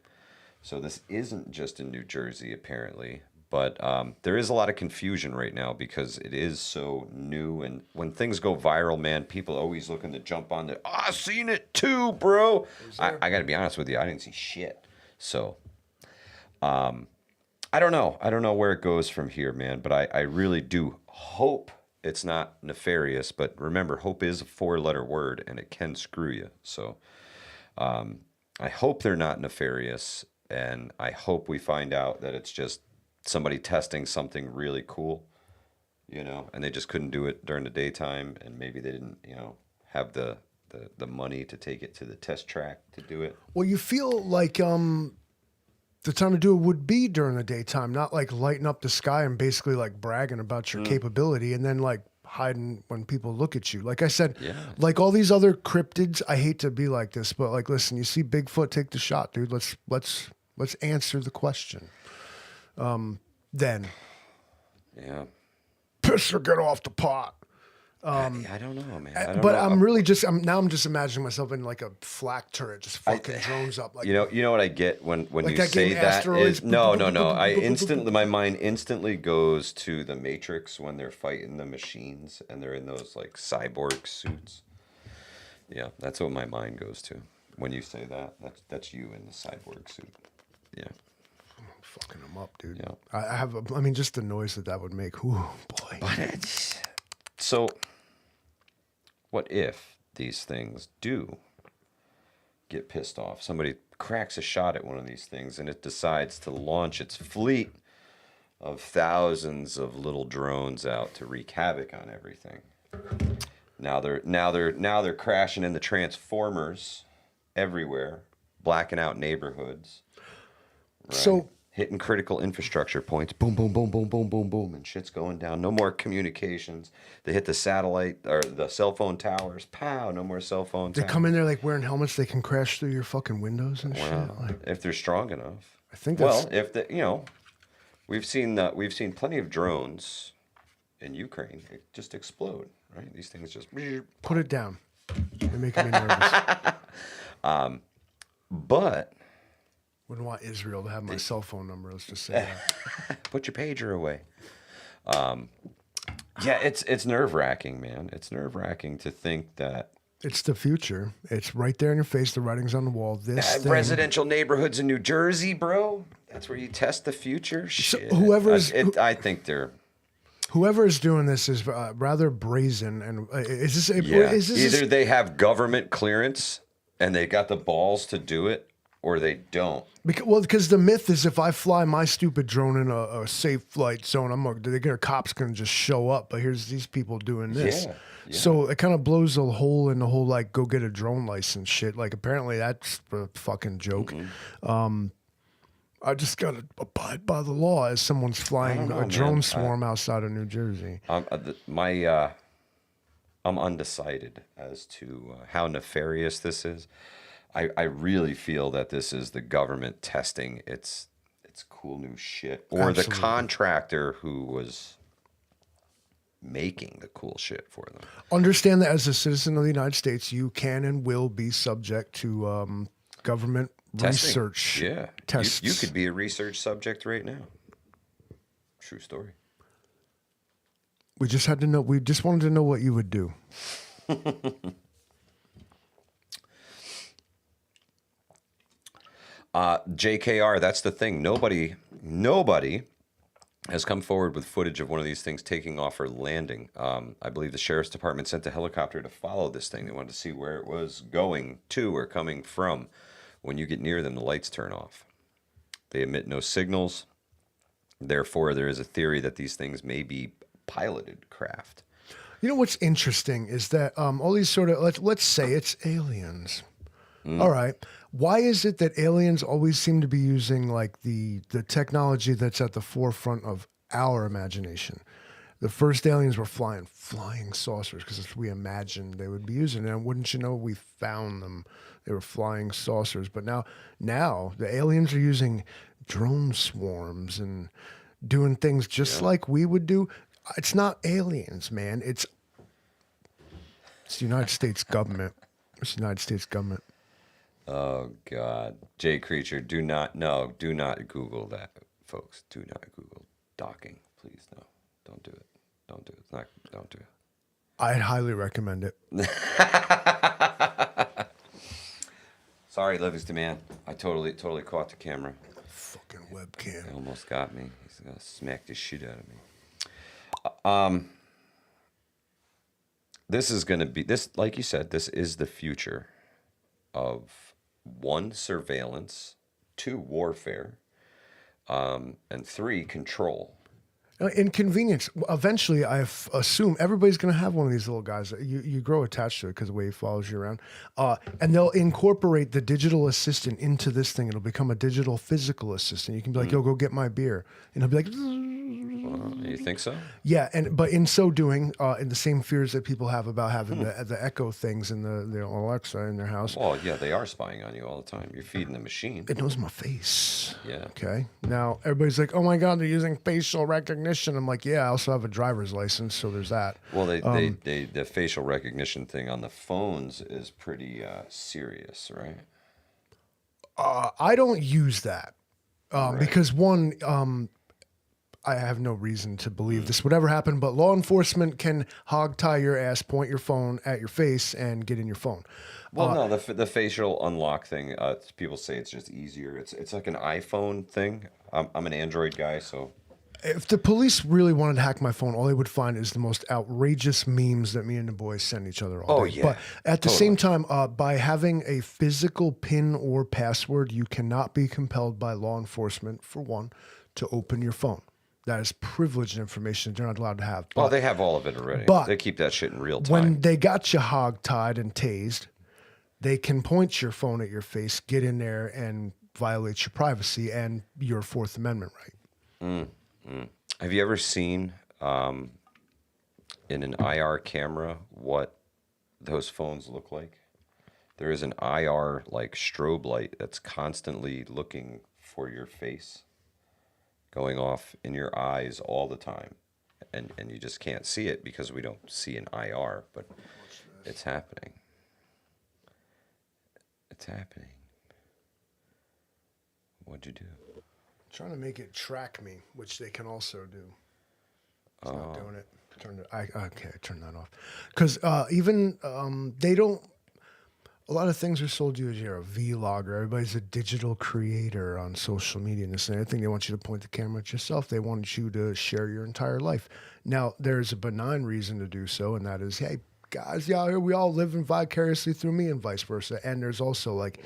Speaker 1: So this isn't just in New Jersey, apparently. But there is a lot of confusion right now because it is so new. And when things go viral, man, people are always looking to jump on the, I seen it too, bro. I got to be honest with you. I didn't see shit. So I don't know. I don't know where it goes from here, man. But I really do hope it's not nefarious. But remember, hope is a 4-letter word, and it can screw you. So I hope they're not nefarious, and I hope we find out that it's just somebody testing something really cool, and they just couldn't do it during the daytime, and maybe they didn't, have the the money to take it to the test track to do it.
Speaker 3: Well, you feel like the time to do it would be during the daytime, not like lighting up the sky and basically like bragging about your capability and then like hiding when people look at you. Like I said, like all these other cryptids, I hate to be like this, but like, listen, you see Bigfoot, take the shot, dude. Let's answer the question. Then.
Speaker 1: Yeah.
Speaker 3: Piss or get off the pot.
Speaker 1: I don't know, man. I don't
Speaker 3: But
Speaker 1: know.
Speaker 3: I'm just imagining myself in like a flak turret, just fucking drones up. Like,
Speaker 1: You know what I get when
Speaker 3: Like
Speaker 1: you
Speaker 3: that
Speaker 1: say
Speaker 3: game
Speaker 1: that
Speaker 3: Asteroids?
Speaker 1: is no. I instantly my mind instantly goes to the Matrix when they're fighting the machines and they're in those like cyborg suits. Yeah, that's what my mind goes to when you say that. That's you in the cyborg suit. Yeah.
Speaker 3: fucking them up, dude.
Speaker 1: Yeah.
Speaker 3: I mean, just the noise that would make. Ooh, boy.
Speaker 1: But so, what if these things do get pissed off? Somebody cracks a shot at one of these things and it decides to launch its fleet of thousands of little drones out to wreak havoc on everything. Now they're crashing in the transformers everywhere, blacking out neighborhoods. Right?
Speaker 3: So
Speaker 1: Hitting critical infrastructure points. Boom, boom, boom, boom, boom, boom, boom, and shit's going down. No more communications. They hit the satellite or the cell phone towers. Pow! No more cell phone
Speaker 3: they
Speaker 1: towers.
Speaker 3: come in there like wearing helmets. They can crash through your fucking windows and shit. Like,
Speaker 1: If they're strong enough.
Speaker 3: I think that's
Speaker 1: If we've seen plenty of drones in Ukraine just explode. Right? These things just.
Speaker 3: put it down. You're making me nervous.
Speaker 1: But
Speaker 3: Wouldn't want Israel to have my cell phone number. Let's just say that.
Speaker 1: put your pager away. Yeah, it's nerve wracking, man. It's nerve wracking to think that
Speaker 3: It's the future. It's right there in your face. The writing's on the wall. This thing.
Speaker 1: residential neighborhoods in New Jersey, bro. That's where you test the future. Shit. I think they're.
Speaker 3: Whoever is doing this is rather brazen. And is this?
Speaker 1: Yeah.
Speaker 3: Is this
Speaker 1: Either they have government clearance and they got the balls to do it, or they don't.
Speaker 3: Because the myth is if I fly my stupid drone in a safe flight zone, cops gonna just show up. But here's these people doing this.
Speaker 1: Yeah.
Speaker 3: So it kind of blows a hole in the whole like go get a drone license shit. Like apparently that's a fucking joke. I just gotta abide by the law as someone's flying a drone swarm outside of New Jersey.
Speaker 1: I'm undecided as to how nefarious this is. I really feel that this is the government testing its cool new shit, or
Speaker 3: Absolutely.
Speaker 1: the contractor who was making the cool shit for them.
Speaker 3: Understand that as a citizen of the United States, you can and will be subject to government
Speaker 1: Testing.
Speaker 3: research.
Speaker 1: Yeah,
Speaker 3: tests.
Speaker 1: You could be a research subject right now. True story.
Speaker 3: We just had to know. We just wanted to know what you would do.
Speaker 1: JKR, that's the thing. Nobody has come forward with footage of one of these things taking off or landing. I believe the sheriff's department sent a helicopter to follow this thing. They wanted to see where it was going to or coming from. When you get near them, the lights turn off. They emit no signals. Therefore, there is a theory that these things may be piloted craft.
Speaker 3: You know what's interesting is that all these sort of let's say it's aliens. All right. Why is it that aliens always seem to be using like the technology that's at the forefront of our imagination? The first aliens were flying saucers because we imagined they would be using it. And wouldn't you know, we found them. They were flying saucers. But now the aliens are using drone swarms and doing things just like we would do. It's not aliens, man. It's the United States government. It's the United States government.
Speaker 1: Oh, God. Jay Creature, do not Google that, folks. Do not Google docking. Please, no. Don't do it. Don't do it. Don't do it.
Speaker 3: I'd highly recommend it.
Speaker 1: Sorry, Livingston, man. I totally caught the camera.
Speaker 3: Fucking webcam.
Speaker 1: He almost got me. He's going to smack the shit out of me. This is going to be, like you said, this is the future of 1, surveillance, 2, warfare, and 3, control.
Speaker 3: Inconvenience. Eventually, assume everybody's going to have one of these little guys. You grow attached to it because the way he follows you around. And they'll incorporate the digital assistant into this thing. It'll become a digital physical assistant. You can be like, yo, go get my beer. And he'll be like,
Speaker 1: You think so?
Speaker 3: yeah. But in so doing, in the same fears that people have about having the Echo things and the Alexa in their house.
Speaker 1: Well, yeah, they are spying on you all the time. You're feeding the machine.
Speaker 3: It knows my face.
Speaker 1: Yeah.
Speaker 3: Okay. Now everybody's like, "Oh my God, they're using facial recognition." I'm like, "Yeah, I also have a driver's license, so there's that."
Speaker 1: Well, the facial recognition thing on the phones is pretty serious, right?
Speaker 3: I don't use that
Speaker 1: Right.
Speaker 3: because one, I have no reason to believe this would ever happen. But law enforcement can hog tie your ass, point your phone at your face, and get in your phone.
Speaker 1: Well, no, the facial unlock thing. People say it's just easier. It's like an iPhone thing. I'm an Android guy, so
Speaker 3: If the police really wanted to hack my phone, all they would find is the most outrageous memes that me and the boys send each other all day.
Speaker 1: yeah.
Speaker 3: But at the same time, by having a physical PIN or password, you cannot be compelled by law enforcement, for one, to open your phone. That is privileged information they're not allowed to have.
Speaker 1: well, they have all of it already.
Speaker 3: but
Speaker 1: They keep that shit in real time.
Speaker 3: When they got you hog-tied and tased, they can point your phone at your face, get in there, and violate your privacy and your Fourth Amendment right.
Speaker 1: Have you ever seen in an IR camera what those phones look like? There is an IR like strobe light that's constantly looking for your face, going off in your eyes all the time. And you just can't see it because we don't see an IR, but it's happening. It's happening. What'd you do?
Speaker 3: Trying to make it track me, which they can also do. It's not doing it. I turn that off. Because even they don't. A lot of things are sold to you as you're a vlogger. Everybody's a digital creator on social media and this and everything. They want you to point the camera at yourself. They want you to share your entire life. Now, there's a benign reason to do so, and that is, hey, guys, yeah, we all live vicariously through me and vice versa. And there's also like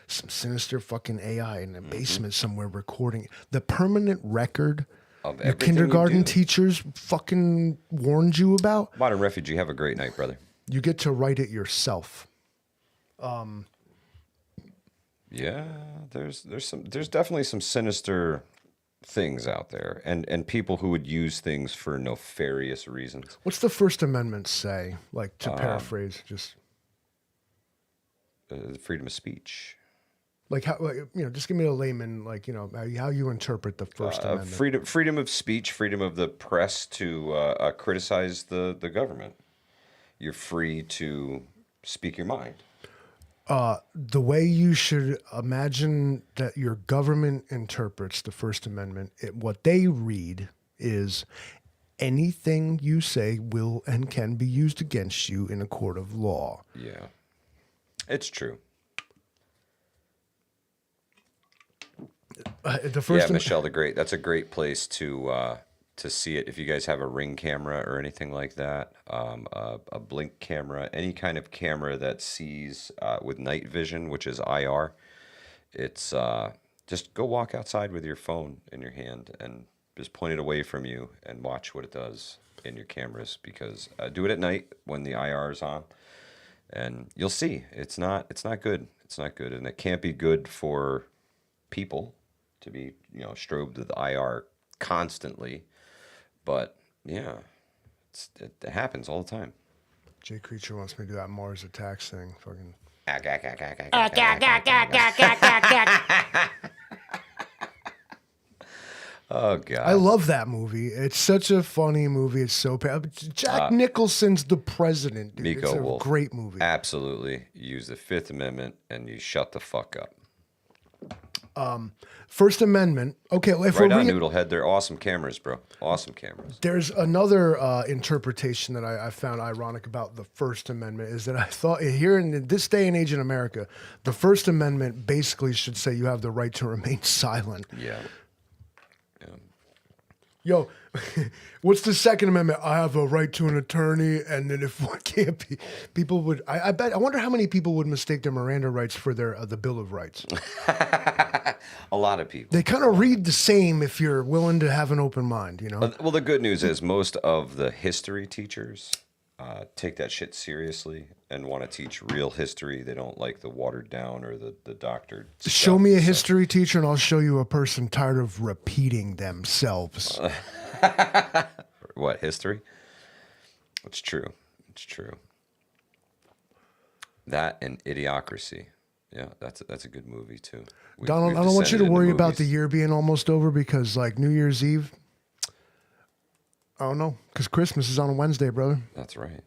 Speaker 3: some sinister fucking AI in the basement somewhere recording the permanent record
Speaker 1: Of
Speaker 3: your
Speaker 1: everything you
Speaker 3: kindergarten
Speaker 1: do.
Speaker 3: teachers fucking warned you about.
Speaker 1: Modern Refugee, have a great night, brother.
Speaker 3: You get to write it yourself.
Speaker 1: Yeah, there's definitely some sinister things out there, and people who would use things for nefarious reasons.
Speaker 3: What's the First Amendment say? Like, to paraphrase, just
Speaker 1: Freedom of speech,
Speaker 3: like how, just give me a layman, like, how you interpret the First Amendment.
Speaker 1: freedom of speech, freedom of the press to criticize the government. You're free to speak your mind.
Speaker 3: The way you should imagine that your government interprets the First Amendment, what they read is anything you say will and can be used against you in a court of law.
Speaker 1: Yeah, it's true.
Speaker 3: The First
Speaker 1: Yeah, Michelle the Great. That's a great place to see it. If you guys have a Ring camera or anything like that, a blink camera, any kind of camera that sees with night vision, which is IR, it's just go walk outside with your phone in your hand and just point it away from you and watch what it does in your cameras. Because do it at night when the IR is on, and you'll see it's not good. It's not good, and it can't be good for people to be strobed with IR constantly. But yeah, it happens all the time.
Speaker 3: Jay Creature wants me to do that Mars Attacks thing. Fucking.
Speaker 1: Oh God!
Speaker 3: I love that movie. It's such a funny movie. It's so Jack Nicholson's the president, dude.
Speaker 1: Miko
Speaker 3: It's a
Speaker 1: will
Speaker 3: great movie.
Speaker 1: Absolutely use the Fifth Amendment and you shut the fuck up.
Speaker 3: First Amendment. Okay, if
Speaker 1: Right
Speaker 3: we're
Speaker 1: on, Noodlehead. They're awesome cameras, bro. Awesome cameras.
Speaker 3: There's another interpretation that I found ironic about the First Amendment is that I thought here in this day and age in America, the First Amendment basically should say you have the right to remain silent.
Speaker 1: Yeah.
Speaker 3: Yo, What's the Second Amendment? I have a right to an attorney, and then if one can't be, people would. I bet. I wonder how many people would mistake their Miranda rights for their the Bill of Rights.
Speaker 1: A lot of people.
Speaker 3: They kind of read the same if you're willing to have an open mind, you know.
Speaker 1: Well, the good news is most of the history teachers take that shit seriously and want to teach real history. They don't like the watered down or the doctored stuff.
Speaker 3: Show me a history teacher, and I'll show you a person tired of repeating themselves.
Speaker 1: What, history? It's true. It's true. That and Idiocracy. Yeah, that's a good movie too.
Speaker 3: Donald, I don't want you to worry about the year being almost over because, like, New Year's Eve, I don't know, because Christmas is on a Wednesday, brother.
Speaker 1: That's right.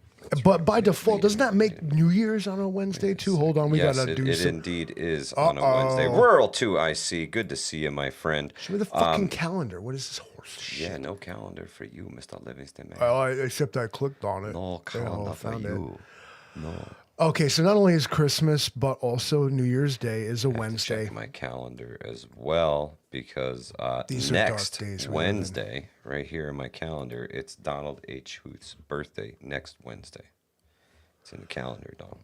Speaker 3: But by default, doesn't that make New Year's on a Wednesday too? Hold on, we gotta do
Speaker 1: it
Speaker 3: some.
Speaker 1: indeed is on a Wednesday. Rural 2IC. Good to see you, my friend.
Speaker 3: Show me the fucking calendar. What is this horse shit?
Speaker 1: Yeah, no calendar for you, Mr. Livingston, man.
Speaker 3: Except I clicked on it.
Speaker 1: No calendar for you. No.
Speaker 3: Okay, so not only is Christmas, but also New Year's Day is a
Speaker 1: I have to
Speaker 3: Wednesday.
Speaker 1: check my calendar as well because
Speaker 3: These are dark
Speaker 1: next
Speaker 3: days we live in.
Speaker 1: Wednesday, right here in my calendar, it's Donald H. Huth's birthday next Wednesday. It's in the calendar, dog.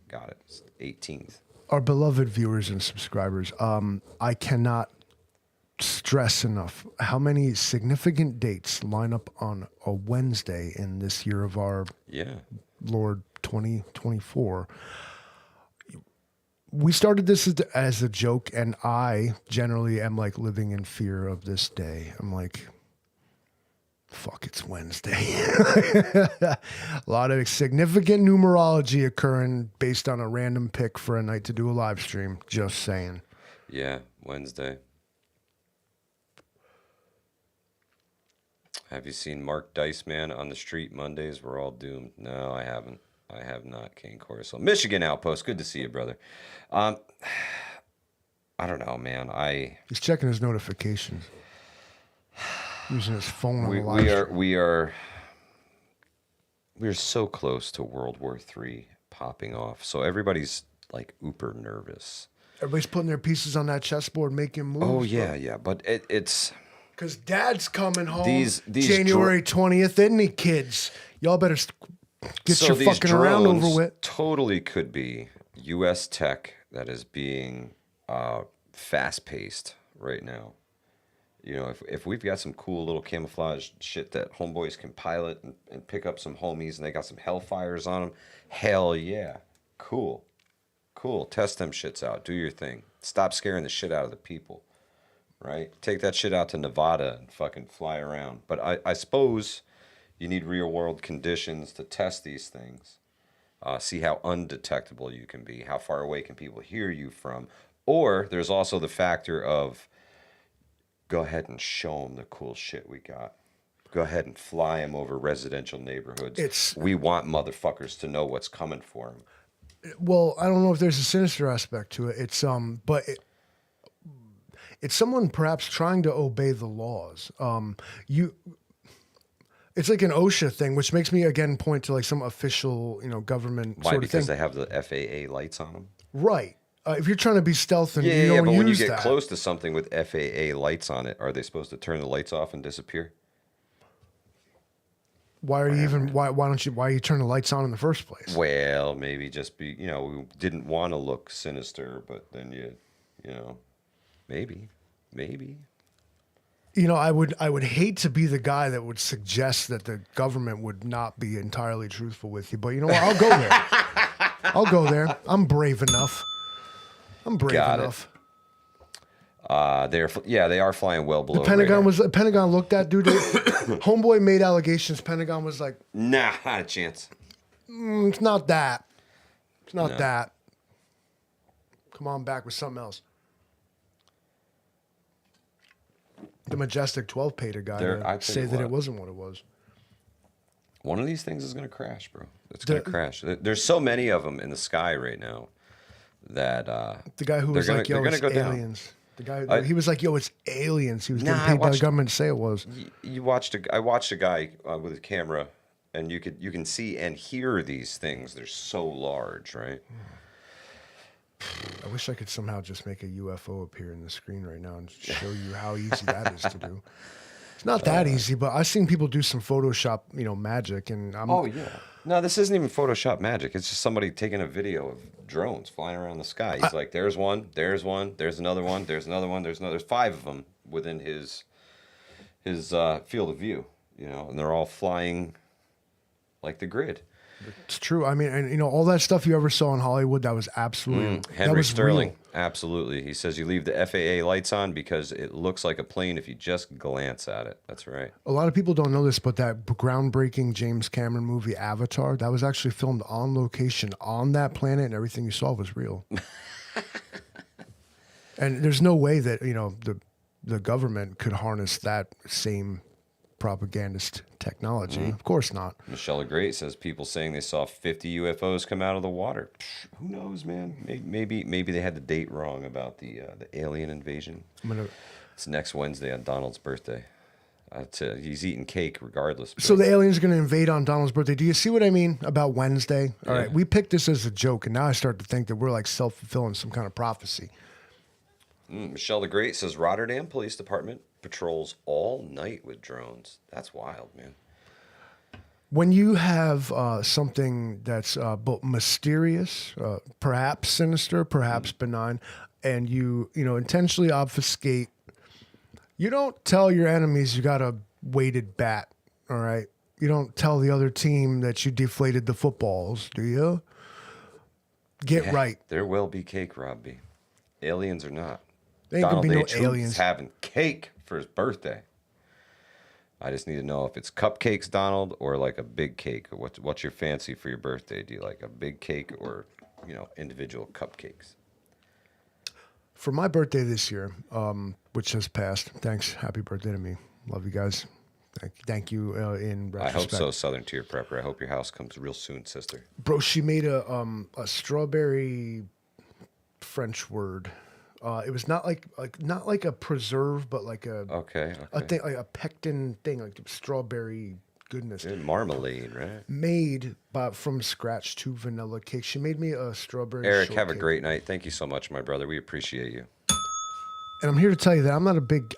Speaker 1: Got it. It's 18th.
Speaker 3: Our beloved viewers and subscribers, I cannot stress enough how many significant dates line up on a Wednesday in this year of our Lord 2024. We started this as a joke, and I generally am like living in fear of this day. I'm like, fuck, it's Wednesday. A lot of significant numerology occurring based on a random pick for a night to do a live stream. Just saying.
Speaker 1: Yeah, Wednesday. Have you seen Mark Diceman on the street Mondays? We're all doomed. No, I haven't. I have not, Kane Corso. Michigan Outpost. Good to see you, brother. I don't know, man.
Speaker 3: He's checking his notifications. Using his phone on the live stream.
Speaker 1: We are so close to World War III popping off. So everybody's like uber nervous.
Speaker 3: Everybody's putting their pieces on that chessboard, making moves.
Speaker 1: Oh yeah, yeah. But it's
Speaker 3: because Dad's coming home
Speaker 1: these
Speaker 3: January 20th, isn't he, kids? Y'all better get your
Speaker 1: these
Speaker 3: fucking around over with.
Speaker 1: Totally could be U.S. tech that is being fast-paced right now. You know, if we've got some cool little camouflage shit that homeboys can pilot and pick up some homies and they got some Hellfires on them, hell yeah. Cool. Test them shits out. Do your thing. Stop scaring the shit out of the people. Right? Take that shit out to Nevada and fucking fly around. But I suppose you need real-world conditions to test these things. See how undetectable you can be. How far away can people hear you from? Or there's also the factor of go ahead and show them the cool shit we got. Go ahead and fly them over residential neighborhoods. We want motherfuckers to know what's coming for them.
Speaker 3: Well, I don't know if there's a sinister aspect to it. It's it's someone perhaps trying to obey the laws. It's like an OSHA thing, which makes me again point to like some official, government
Speaker 1: Why?
Speaker 3: sort of thing.
Speaker 1: Because they have the FAA lights on them.
Speaker 3: Right. If you're trying to be stealth and
Speaker 1: yeah,
Speaker 3: you don't
Speaker 1: but when you
Speaker 3: use
Speaker 1: get
Speaker 3: that.
Speaker 1: close to something with FAA lights on it, are they supposed to turn the lights off and disappear?
Speaker 3: Why are you even? Why you turn the lights on in the first place?
Speaker 1: Well, maybe just we didn't want to look sinister, but then maybe.
Speaker 3: I would hate to be the guy that would suggest that the government would not be entirely truthful with you, but you know what? I'll go there. I'll go there. I'm brave enough.
Speaker 1: Got it. They are flying well below.
Speaker 3: The Pentagon looked at dude. Homeboy made allegations. Pentagon was like,
Speaker 1: nah, not a chance.
Speaker 3: It's not that. It's not that. Come on back with something else. The Majestic 12 paid a guy to say that it wasn't what it was.
Speaker 1: One of these things is going to crash, bro. It's going to crash. There's so many of them in the sky right now that
Speaker 3: the guy who was like, "Yo, it's aliens." The guy he was like, "Yo, it's aliens." He was getting paid by the government to say it was.
Speaker 1: I watched a guy with a camera, and you can see and hear these things. They're so large, right?
Speaker 3: I wish I could somehow just make a UFO appear in the screen right now and show you how easy that is to do. It's not that easy, but I've seen people do some Photoshop, magic, and
Speaker 1: Oh yeah. No, this isn't even Photoshop magic. It's just somebody taking a video of drones flying around the sky. He's like, there's one, there's another one, there's another one, there's 5 of them within his field of view, and they're all flying like the grid.
Speaker 3: It's true. I mean, and all that stuff you ever saw in Hollywood, that was absolutely that
Speaker 1: Henry
Speaker 3: was
Speaker 1: Sterling,
Speaker 3: real.
Speaker 1: absolutely. He says you leave the FAA lights on because it looks like a plane if you just glance at it. That's right.
Speaker 3: A lot of people don't know this, but that groundbreaking James Cameron movie Avatar, that was actually filmed on location on that planet, and everything you saw was real. And there's no way that the government could harness that same propagandist technology. Of course not.
Speaker 1: Michelle the Great says people saying they saw 50 UFOs come out of the water. Who knows, man? Maybe they had the date wrong about the alien invasion. It's next Wednesday on Donald's birthday. He's eating cake regardless.
Speaker 3: So the aliens are going to invade on Donald's birthday. Do you see what I mean about Wednesday? All right, we picked this as a joke, and now I start to think that we're like self-fulfilling some kind of prophecy.
Speaker 1: Michelle the Great says Rotterdam Police Department patrols all night with drones. That's wild, man.
Speaker 3: When you have something that's both mysterious, perhaps sinister, perhaps benign, and you intentionally obfuscate, you don't tell your enemies you got a weighted bat, all right? You don't tell the other team that you deflated the footballs, do you? Get right.
Speaker 1: There will be cake, Robbie. Aliens or not.
Speaker 3: There ain't
Speaker 1: Donald
Speaker 3: gonna be no
Speaker 1: J. Trump
Speaker 3: aliens.
Speaker 1: is having cake for his birthday. I just need to know if it's cupcakes, Donald, or like a big cake. What's your fancy for your birthday? Do you like a big cake or individual cupcakes?
Speaker 3: For my birthday this year, which has passed, thanks, happy birthday to me. Love you guys. Thank you in retrospect.
Speaker 1: I hope so, Southern Tier Prepper. I hope your house comes real soon, sister.
Speaker 3: Bro, she made a strawberry French word. It was not like a preserve, but like a thing, like a pectin thing, like strawberry goodness.
Speaker 1: Good marmalade, right?
Speaker 3: Made from scratch to vanilla cake. She made me a strawberry.
Speaker 1: Eric, have a
Speaker 3: shortcake.
Speaker 1: great night. Thank you so much, my brother. We appreciate you.
Speaker 3: And I'm here to tell you that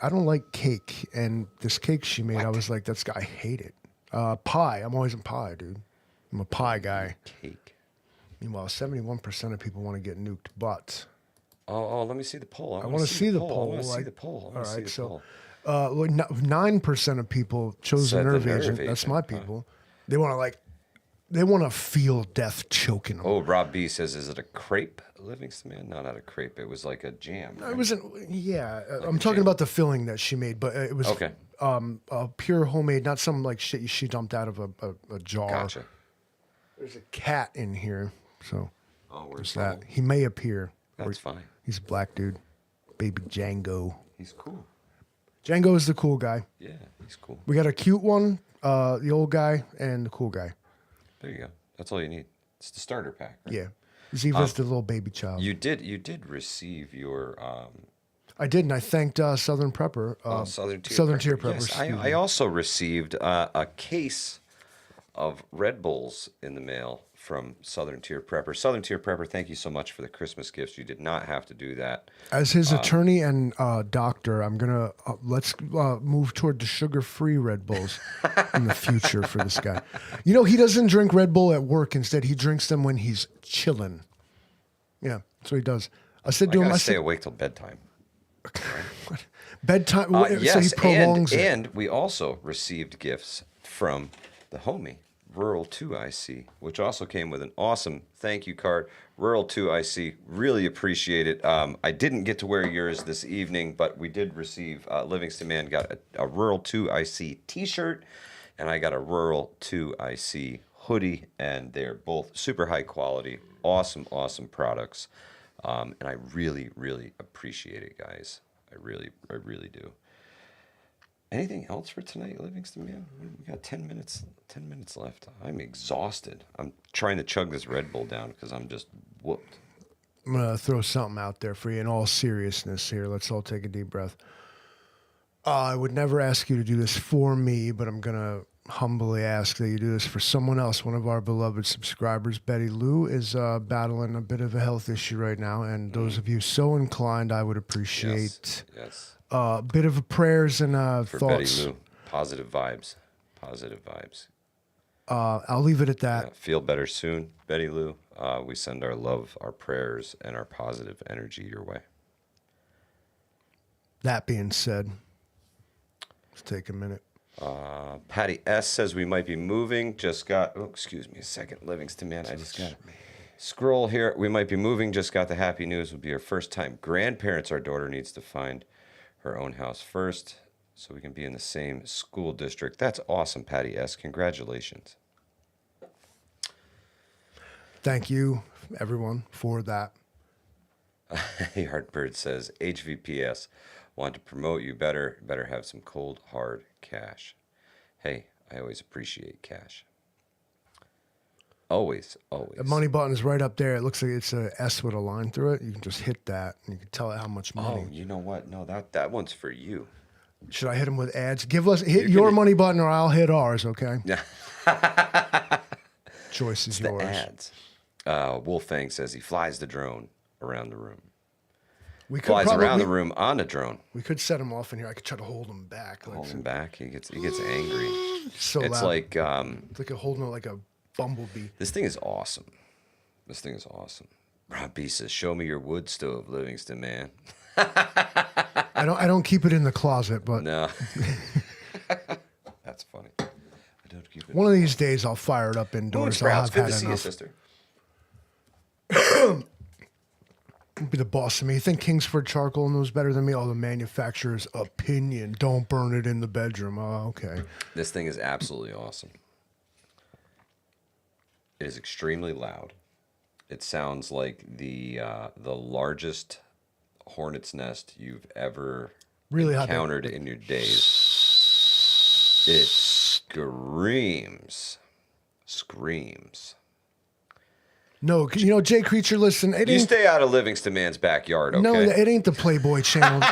Speaker 3: I don't like cake. And this cake she made, I was like, I hate it. Pie. I'm always in pie, dude. I'm a pie guy.
Speaker 1: Cake.
Speaker 3: Meanwhile, 71% of people want to get nuked, but.
Speaker 1: Oh, let me see the poll.
Speaker 3: I want to see the poll.
Speaker 1: I want to see the poll.
Speaker 3: All right, so 9% of people chose the
Speaker 1: Said the
Speaker 3: nerve
Speaker 1: nerve
Speaker 3: agent. That's
Speaker 1: agent.
Speaker 3: my people. They want to feel death choking them.
Speaker 1: Oh, Rob B says, is it a crepe, Livingston Man? No, not a crepe. It was like a jam. Right?
Speaker 3: It wasn't. Yeah, I'm talking about the filling that she made, but it was
Speaker 1: Okay.
Speaker 3: pure homemade, not some like shit she dumped out of a jar.
Speaker 1: Gotcha.
Speaker 3: There's a cat in here, so
Speaker 1: Oh, where's
Speaker 3: that
Speaker 1: that?
Speaker 3: he may appear.
Speaker 1: That's fine.
Speaker 3: He's a black dude, baby Django.
Speaker 1: He's cool.
Speaker 3: Django is the cool guy.
Speaker 1: Yeah, he's cool.
Speaker 3: We got a cute one, the old guy, and the cool guy.
Speaker 1: There you go. That's all you need. It's the starter pack, right?
Speaker 3: Yeah. Ziva's the little baby child.
Speaker 1: You did receive your
Speaker 3: I did, and I thanked Southern Prepper.
Speaker 1: Southern
Speaker 3: Tier Prepper.
Speaker 1: Yes, I also received a case of Red Bulls in the mail from Southern Tier Prepper. Southern Tier Prepper, thank you so much for the Christmas gifts. You did not have to do that.
Speaker 3: As his attorney and doctor, I'm gonna let's move toward the sugar-free Red Bulls in the future for this guy. He doesn't drink Red Bull at work. Instead, he drinks them when he's chilling. Yeah, that's what he does. I said to him,
Speaker 1: I stay awake till bedtime.
Speaker 3: bedtime. So
Speaker 1: Yes,
Speaker 3: he prolongs it.
Speaker 1: and we also received gifts from the homie, Rural 2 IC, which also came with an awesome thank you card. Rural 2 IC, really appreciate it. I didn't get to wear yours this evening, but we did receive, Livingston Man got a Rural 2 IC t-shirt, and I got a Rural 2 IC hoodie, and they're both super high quality, awesome products. And I really, really appreciate it, guys. I really do. Anything else for tonight, Livingston Man? We got 10 minutes left. I'm exhausted. I'm trying to chug this Red Bull down because I'm just whooped.
Speaker 3: I'm gonna throw something out there for you in all seriousness here. Let's all take a deep breath. I would never ask you to do this for me, but I'm gonna humbly ask that you do this for someone else. One of our beloved subscribers, Betty Lou, is battling a bit of a health issue right now, and those of you so inclined, I would appreciate
Speaker 1: Yes.
Speaker 3: a bit of prayers and
Speaker 1: For
Speaker 3: thoughts
Speaker 1: Betty Lou. Positive vibes. Positive vibes.
Speaker 3: I'll leave it at that.
Speaker 1: Yeah, feel better soon, Betty Lou. We send our love, our prayers, and our positive energy your way.
Speaker 3: That being said, let's take a minute.
Speaker 1: Patty S says we might be moving. Just got, oh, excuse me a second, Livingston, man. I just got to scroll here. We might be moving. Just got the happy news. Will be our first time grandparents. Our daughter needs to find her own house first so we can be in the same school district. That's awesome, Patty S. Congratulations.
Speaker 3: Thank you, everyone, for that.
Speaker 1: Heartbird says, HVPS, want to promote you better have some cold, hard cash. Hey, I always appreciate cash. Always, always.
Speaker 3: The money button is right up there. It looks like it's a S with a line through it. You can just hit that, and you can tell it how much money.
Speaker 1: Oh, you know what? No, that one's for you.
Speaker 3: Should I hit them with ads? Hit your money button, or I'll hit ours. Okay.
Speaker 1: Yeah.
Speaker 3: Choice is
Speaker 1: The
Speaker 3: yours.
Speaker 1: ads. Wolfang says he flies the drone around the room.
Speaker 3: We could
Speaker 1: Flies
Speaker 3: probably,
Speaker 1: around the room on a drone.
Speaker 3: We could set him off in here. I could try to hold him back. Like
Speaker 1: Hold him back. He gets angry.
Speaker 3: so
Speaker 1: It's
Speaker 3: loud.
Speaker 1: like
Speaker 3: It's like holding it like a bumblebee.
Speaker 1: this thing is awesome. This thing is awesome. Rob B says, "Show me your wood stove, Livingston, man."
Speaker 3: I don't keep it in the closet, but
Speaker 1: No. That's funny. I don't keep it.
Speaker 3: one of these days I'll fire it up indoors. I'll
Speaker 1: Sprouts,
Speaker 3: have
Speaker 1: good
Speaker 3: had
Speaker 1: to see you,
Speaker 3: enough.
Speaker 1: sister.
Speaker 3: Be the boss of me. You think Kingsford Charcoal knows better than me? Oh, the manufacturer's opinion. Don't burn it in the bedroom. Oh, okay.
Speaker 1: This thing is absolutely awesome. It is extremely loud. It sounds like the largest hornet's nest you've ever
Speaker 3: Really hot.
Speaker 1: encountered in your days. It screams.
Speaker 3: No, Jay Creature, listen. It
Speaker 1: You
Speaker 3: ain't,
Speaker 1: stay out of Livingston Man's backyard, okay?
Speaker 3: no, it ain't the Playboy channel.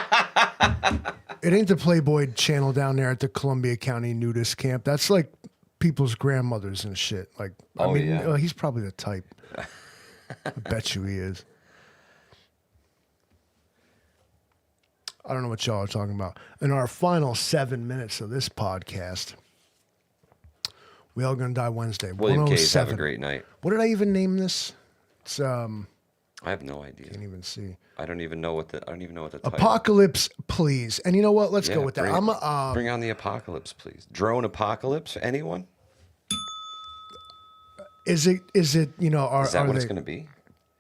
Speaker 3: It ain't the Playboy channel down there at the Columbia County nudist camp. That's like people's grandmothers and shit. Like,
Speaker 1: Oh, yeah.
Speaker 3: He's probably the type. I bet you he is. I don't know what y'all are talking about. In our final 7 minutes of this podcast, We All Gonna Die Wednesday.
Speaker 1: William Case, have a
Speaker 3: 107.
Speaker 1: great night.
Speaker 3: What did I even name this? It's
Speaker 1: I have no idea.
Speaker 3: can't even see.
Speaker 1: I don't even know what the title.
Speaker 3: Apocalypse, please. And you know what? Let's
Speaker 1: Yeah,
Speaker 3: go with that.
Speaker 1: bring on the apocalypse, please. Drone apocalypse. Anyone?
Speaker 3: Is it?
Speaker 1: Is that
Speaker 3: are
Speaker 1: what it's
Speaker 3: they?
Speaker 1: going to be?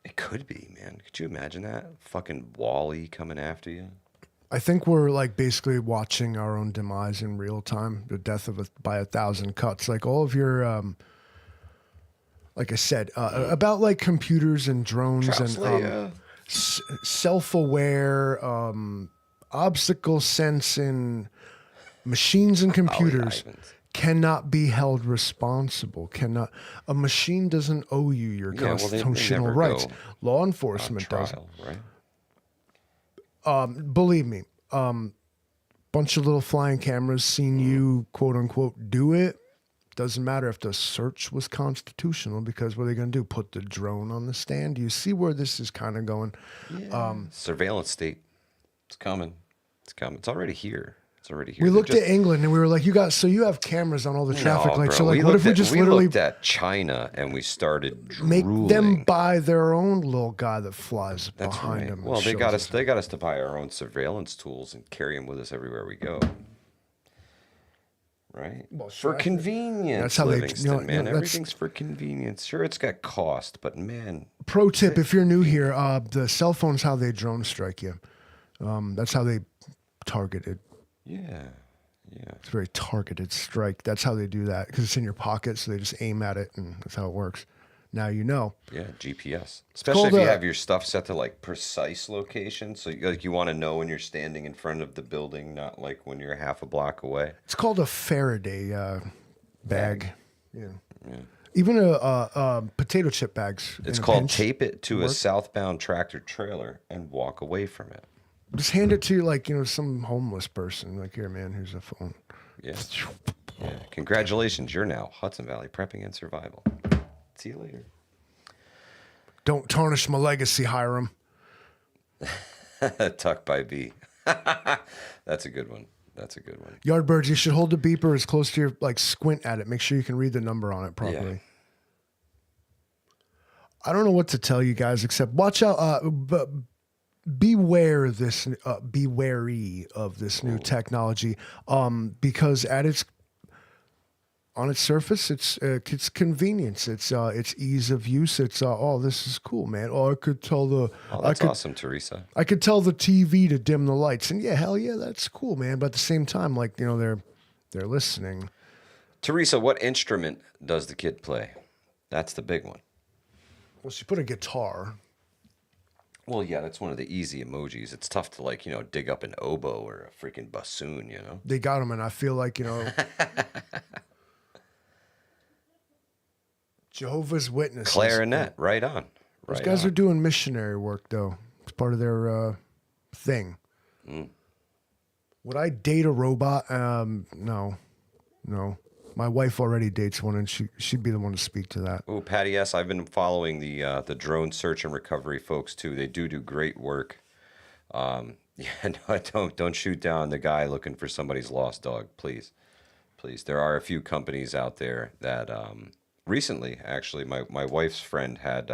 Speaker 1: It could be, man. Could you imagine that? Fucking Wall-E coming after you.
Speaker 3: I think we're like basically watching our own demise in real time. The death by 1,000 cuts. Like all of your, like I said, about like computers and drones and self-aware, obstacle sensing machines and computers
Speaker 1: Ivans.
Speaker 3: cannot be held responsible. A machine doesn't owe you your
Speaker 1: Yeah, well, they
Speaker 3: constitutional
Speaker 1: never
Speaker 3: rights.
Speaker 1: go
Speaker 3: Law
Speaker 1: on
Speaker 3: enforcement does.
Speaker 1: trial, right?
Speaker 3: Believe me, bunch of little flying cameras seen you quote unquote do it. Doesn't matter if the search was constitutional, because what are they going to do? Put the drone on the stand? Do you see where this is kind of going?
Speaker 1: Yeah. Surveillance state. It's coming. It's coming. It's already here.
Speaker 3: We looked at England and we were like, you have cameras on all the traffic lights. So
Speaker 1: bro.
Speaker 3: like, what if we just literally
Speaker 1: looked at China and we started
Speaker 3: make
Speaker 1: drooling.
Speaker 3: them buy their own little guy that flies
Speaker 1: That's
Speaker 3: behind
Speaker 1: right.
Speaker 3: them? and
Speaker 1: Well, they
Speaker 3: shows
Speaker 1: got
Speaker 3: us.
Speaker 1: us. They got us to buy our own surveillance tools and carry them with us everywhere we go. Right?
Speaker 3: Well,
Speaker 1: For
Speaker 3: sure.
Speaker 1: convenience.
Speaker 3: That's how they-
Speaker 1: Livingston, man.
Speaker 3: that's-
Speaker 1: Everything's for convenience. Sure, it's got cost, but man,
Speaker 3: Pro tip, if you're new here, the cell phone's how they drone strike you. That's how they targeted.
Speaker 1: yeah.
Speaker 3: It's a very targeted strike. That's how they do that, because it's in your pocket, so they just aim at it, and that's how it works. Now you know.
Speaker 1: Yeah, GPS. Especially if
Speaker 3: called
Speaker 1: you
Speaker 3: a-
Speaker 1: have your stuff set to like precise location, so you want to know when you're standing in front of the building, not like when you're half a block away.
Speaker 3: It's called a Faraday bag. Yeah.
Speaker 1: Yeah.
Speaker 3: Even a potato chip bags.
Speaker 1: It's
Speaker 3: in a
Speaker 1: called
Speaker 3: pinch.
Speaker 1: tape it to a
Speaker 3: work.
Speaker 1: southbound tractor trailer and walk away from it.
Speaker 3: Just hand it to like some homeless person. Like, here, man, here's a phone.
Speaker 1: Yeah. Yeah. Congratulations, you're now Hudson Valley Prepping and Survival. See you later.
Speaker 3: Don't tarnish my legacy, Hiram.
Speaker 1: Tuck by B. That's a good one. That's a good one.
Speaker 3: Yardbirds, you should hold the beeper as close to your, like, squint at it. Make sure you can read the number on it properly.
Speaker 1: Yeah.
Speaker 3: I don't know what to tell you guys except watch out. But beware this. Be wary of this new technology. Because on its surface, it's convenience. It's ease of use. It's this is cool, man. Oh, I could tell the.
Speaker 1: Oh, that's awesome, Teresa.
Speaker 3: I could tell the TV to dim the lights, and yeah, hell yeah, that's cool, man. But at the same time, like, you know, they're listening.
Speaker 1: Teresa, what instrument does the kid play? That's the big one.
Speaker 3: Well, she put a guitar.
Speaker 1: Well, yeah, that's one of the easy emojis. It's tough to, like, you know, dig up an oboe or a freaking bassoon, you know?
Speaker 3: They got them, and I feel like, you know, Jehovah's Witnesses.
Speaker 1: Clarinet, right on.
Speaker 3: Those
Speaker 1: Right
Speaker 3: guys
Speaker 1: on.
Speaker 3: are doing missionary work, though. It's part of their thing. Would I date a robot? No. My wife already dates one, and she'd be the one to speak to that.
Speaker 1: Oh, Patty S., I've been following the drone search and recovery folks, too. They do great work. Yeah, no, don't shoot down the guy looking for somebody's lost dog, please. Please. There are a few companies out there that recently, actually, my wife's friend had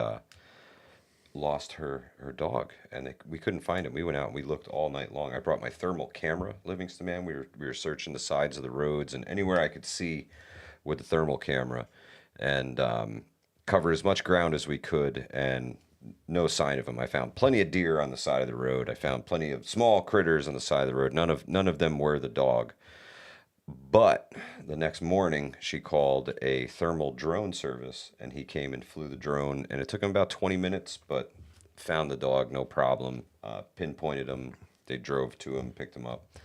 Speaker 1: lost her dog, and we couldn't find him. We went out and we looked all night long. I brought my thermal camera, Livingston man. We were searching the sides of the roads and anywhere I could see with the thermal camera, and cover as much ground as we could, and no sign of him. I found plenty of deer on the side of the road. I found plenty of small critters on the side of the road. None of them were the dog. But the next morning, she called a thermal drone service, and he came and flew the drone, and it took him about 20 minutes, but found the dog, no problem. Pinpointed him. They drove to him, picked him up.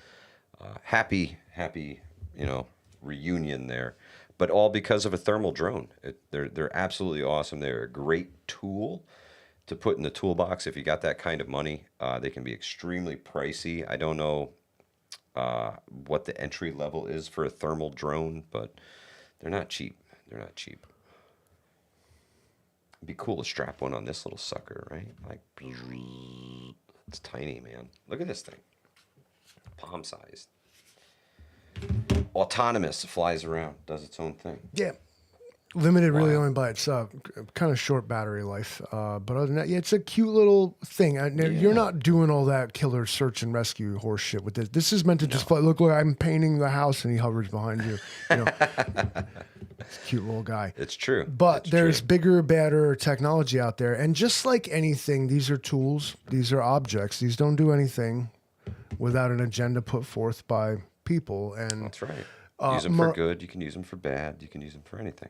Speaker 1: Happy, you know, reunion there, but all because of a thermal drone. They're absolutely awesome. They're a great tool to put in the toolbox if you got that kind of money. They can be extremely pricey. I don't know what the entry level is for a thermal drone, but they're not cheap. It'd be cool to strap one on this little sucker, right? Like, it's tiny, man. Look at this thing. Palm sized. Autonomous, flies around, does its own thing.
Speaker 3: Yeah. Limited really
Speaker 1: Wow.
Speaker 3: only by its kind of short battery life. But other than that, yeah, it's a cute little thing. You're not doing all that killer search and rescue horse shit with this. This is meant to just look like I'm painting the house and he hovers behind you. You know, it's a cute little guy.
Speaker 1: It's true.
Speaker 3: But
Speaker 1: It's
Speaker 3: there's
Speaker 1: true.
Speaker 3: bigger, badder technology out there. And just like anything, these are tools. These are objects. These don't do anything without an agenda put forth by people. And
Speaker 1: That's right. Use them for good. You can use them for bad. You can use them for anything.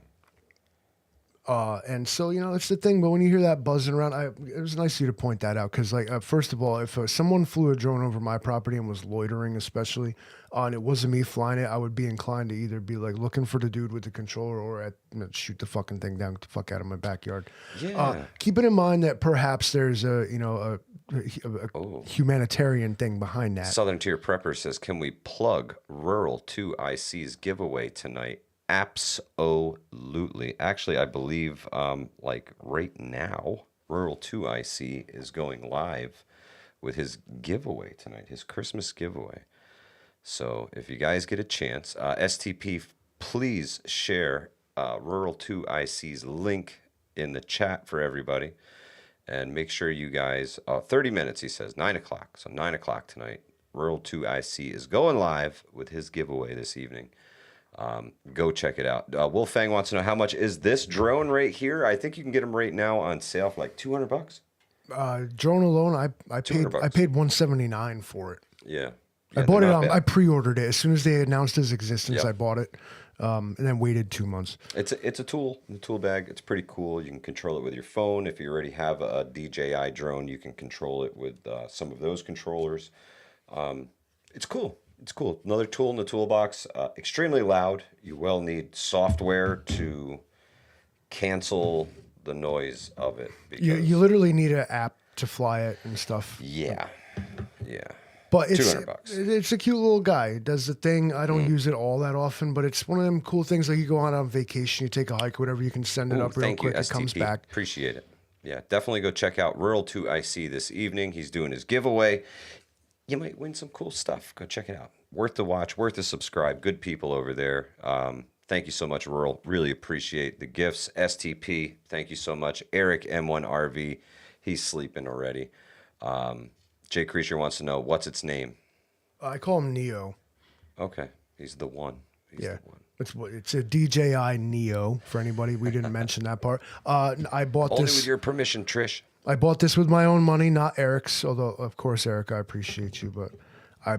Speaker 3: And so, you know, it's the thing. But when you hear that buzzing around, it was nice of you to point that out. Because, like, first of all, if someone flew a drone over my property and was loitering, especially, and it wasn't me flying it, I would be inclined to either be like looking for the dude with the controller or shoot the fucking thing down, get the fuck out of my backyard.
Speaker 1: Yeah.
Speaker 3: Keeping in mind that perhaps there's a humanitarian thing behind that.
Speaker 1: Southern Tier Prepper says, can we plug Rural 2 IC's giveaway tonight? Absolutely. Actually, I believe like right now, Rural 2 IC is going live with his giveaway tonight, his Christmas giveaway. So if you guys get a chance, STP, please share Rural 2 IC's link in the chat for everybody. And make sure you guys, 30 minutes, he says, 9 o'clock. So 9 o'clock tonight, Rural 2 IC is going live with his giveaway this evening. Go check it out. Wolfang wants to know, how much is this drone right here? I think you can get them right now on sale for like $200.
Speaker 3: Drone alone, I paid
Speaker 1: $200.
Speaker 3: $179 for it.
Speaker 1: Yeah.
Speaker 3: I
Speaker 1: Yeah,
Speaker 3: bought
Speaker 1: they're
Speaker 3: it
Speaker 1: not
Speaker 3: on.
Speaker 1: bad.
Speaker 3: I pre-ordered it as soon as they announced its existence.
Speaker 1: Yep.
Speaker 3: I bought it, and then waited 2 months.
Speaker 1: It's a tool in the tool bag. It's pretty cool. You can control it with your phone. If you already have a DJI drone, you can control it with some of those controllers. It's cool. It's cool. Another tool in the toolbox. Extremely loud. You will need software to cancel the noise of it. Because,
Speaker 3: You literally need an app to fly it and stuff.
Speaker 1: yeah.
Speaker 3: But it's
Speaker 1: $200.
Speaker 3: it's a cute little guy. It does the thing. I don't use it all that often, but it's one of them cool things. Like you go on vacation, you take a hike, whatever. You can send it
Speaker 1: Ooh,
Speaker 3: up real
Speaker 1: thank
Speaker 3: quick.
Speaker 1: you,
Speaker 3: It comes
Speaker 1: STP.
Speaker 3: back.
Speaker 1: Appreciate it. Yeah, definitely go check out Rural 2 IC this evening. He's doing his giveaway. you might win some cool stuff. Go check it out. Worth the watch, worth the subscribe. Good people over there. Thank you so much, Rural. Really appreciate the gifts. STP, thank you so much. Eric M1RV, he's sleeping already. Jay Creature wants to know, what's its name?
Speaker 3: I call him Neo.
Speaker 1: Okay, he's the one. He's
Speaker 3: Yeah.
Speaker 1: the one.
Speaker 3: It's a DJI Neo for anybody. We didn't mention that part. I bought
Speaker 1: Only
Speaker 3: this.
Speaker 1: with your permission, Trish.
Speaker 3: I bought this with my own money, not Eric's. Although, of course, Eric, I appreciate you, but I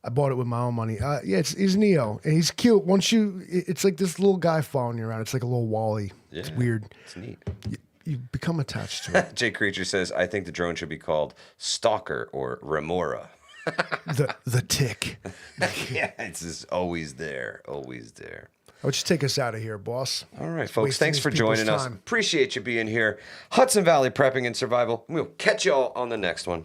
Speaker 3: bought it with my own money. Yeah, he's Neo, and he's cute. It's like this little guy following you around. It's like a little Wally.
Speaker 1: Yeah,
Speaker 3: It's weird.
Speaker 1: It's neat.
Speaker 3: You become attached to it.
Speaker 1: Jay Creature says, I think the drone should be called Stalker or Remora.
Speaker 3: the tick.
Speaker 1: Yeah, it's just always there, always there.
Speaker 3: Why don't you take us out of here, boss?
Speaker 1: All right, folks,
Speaker 3: Wasting
Speaker 1: thanks
Speaker 3: these
Speaker 1: for
Speaker 3: people's
Speaker 1: joining us.
Speaker 3: time.
Speaker 1: Appreciate you being here. Hudson Valley Prepping and Survival. We'll catch y'all on the next one.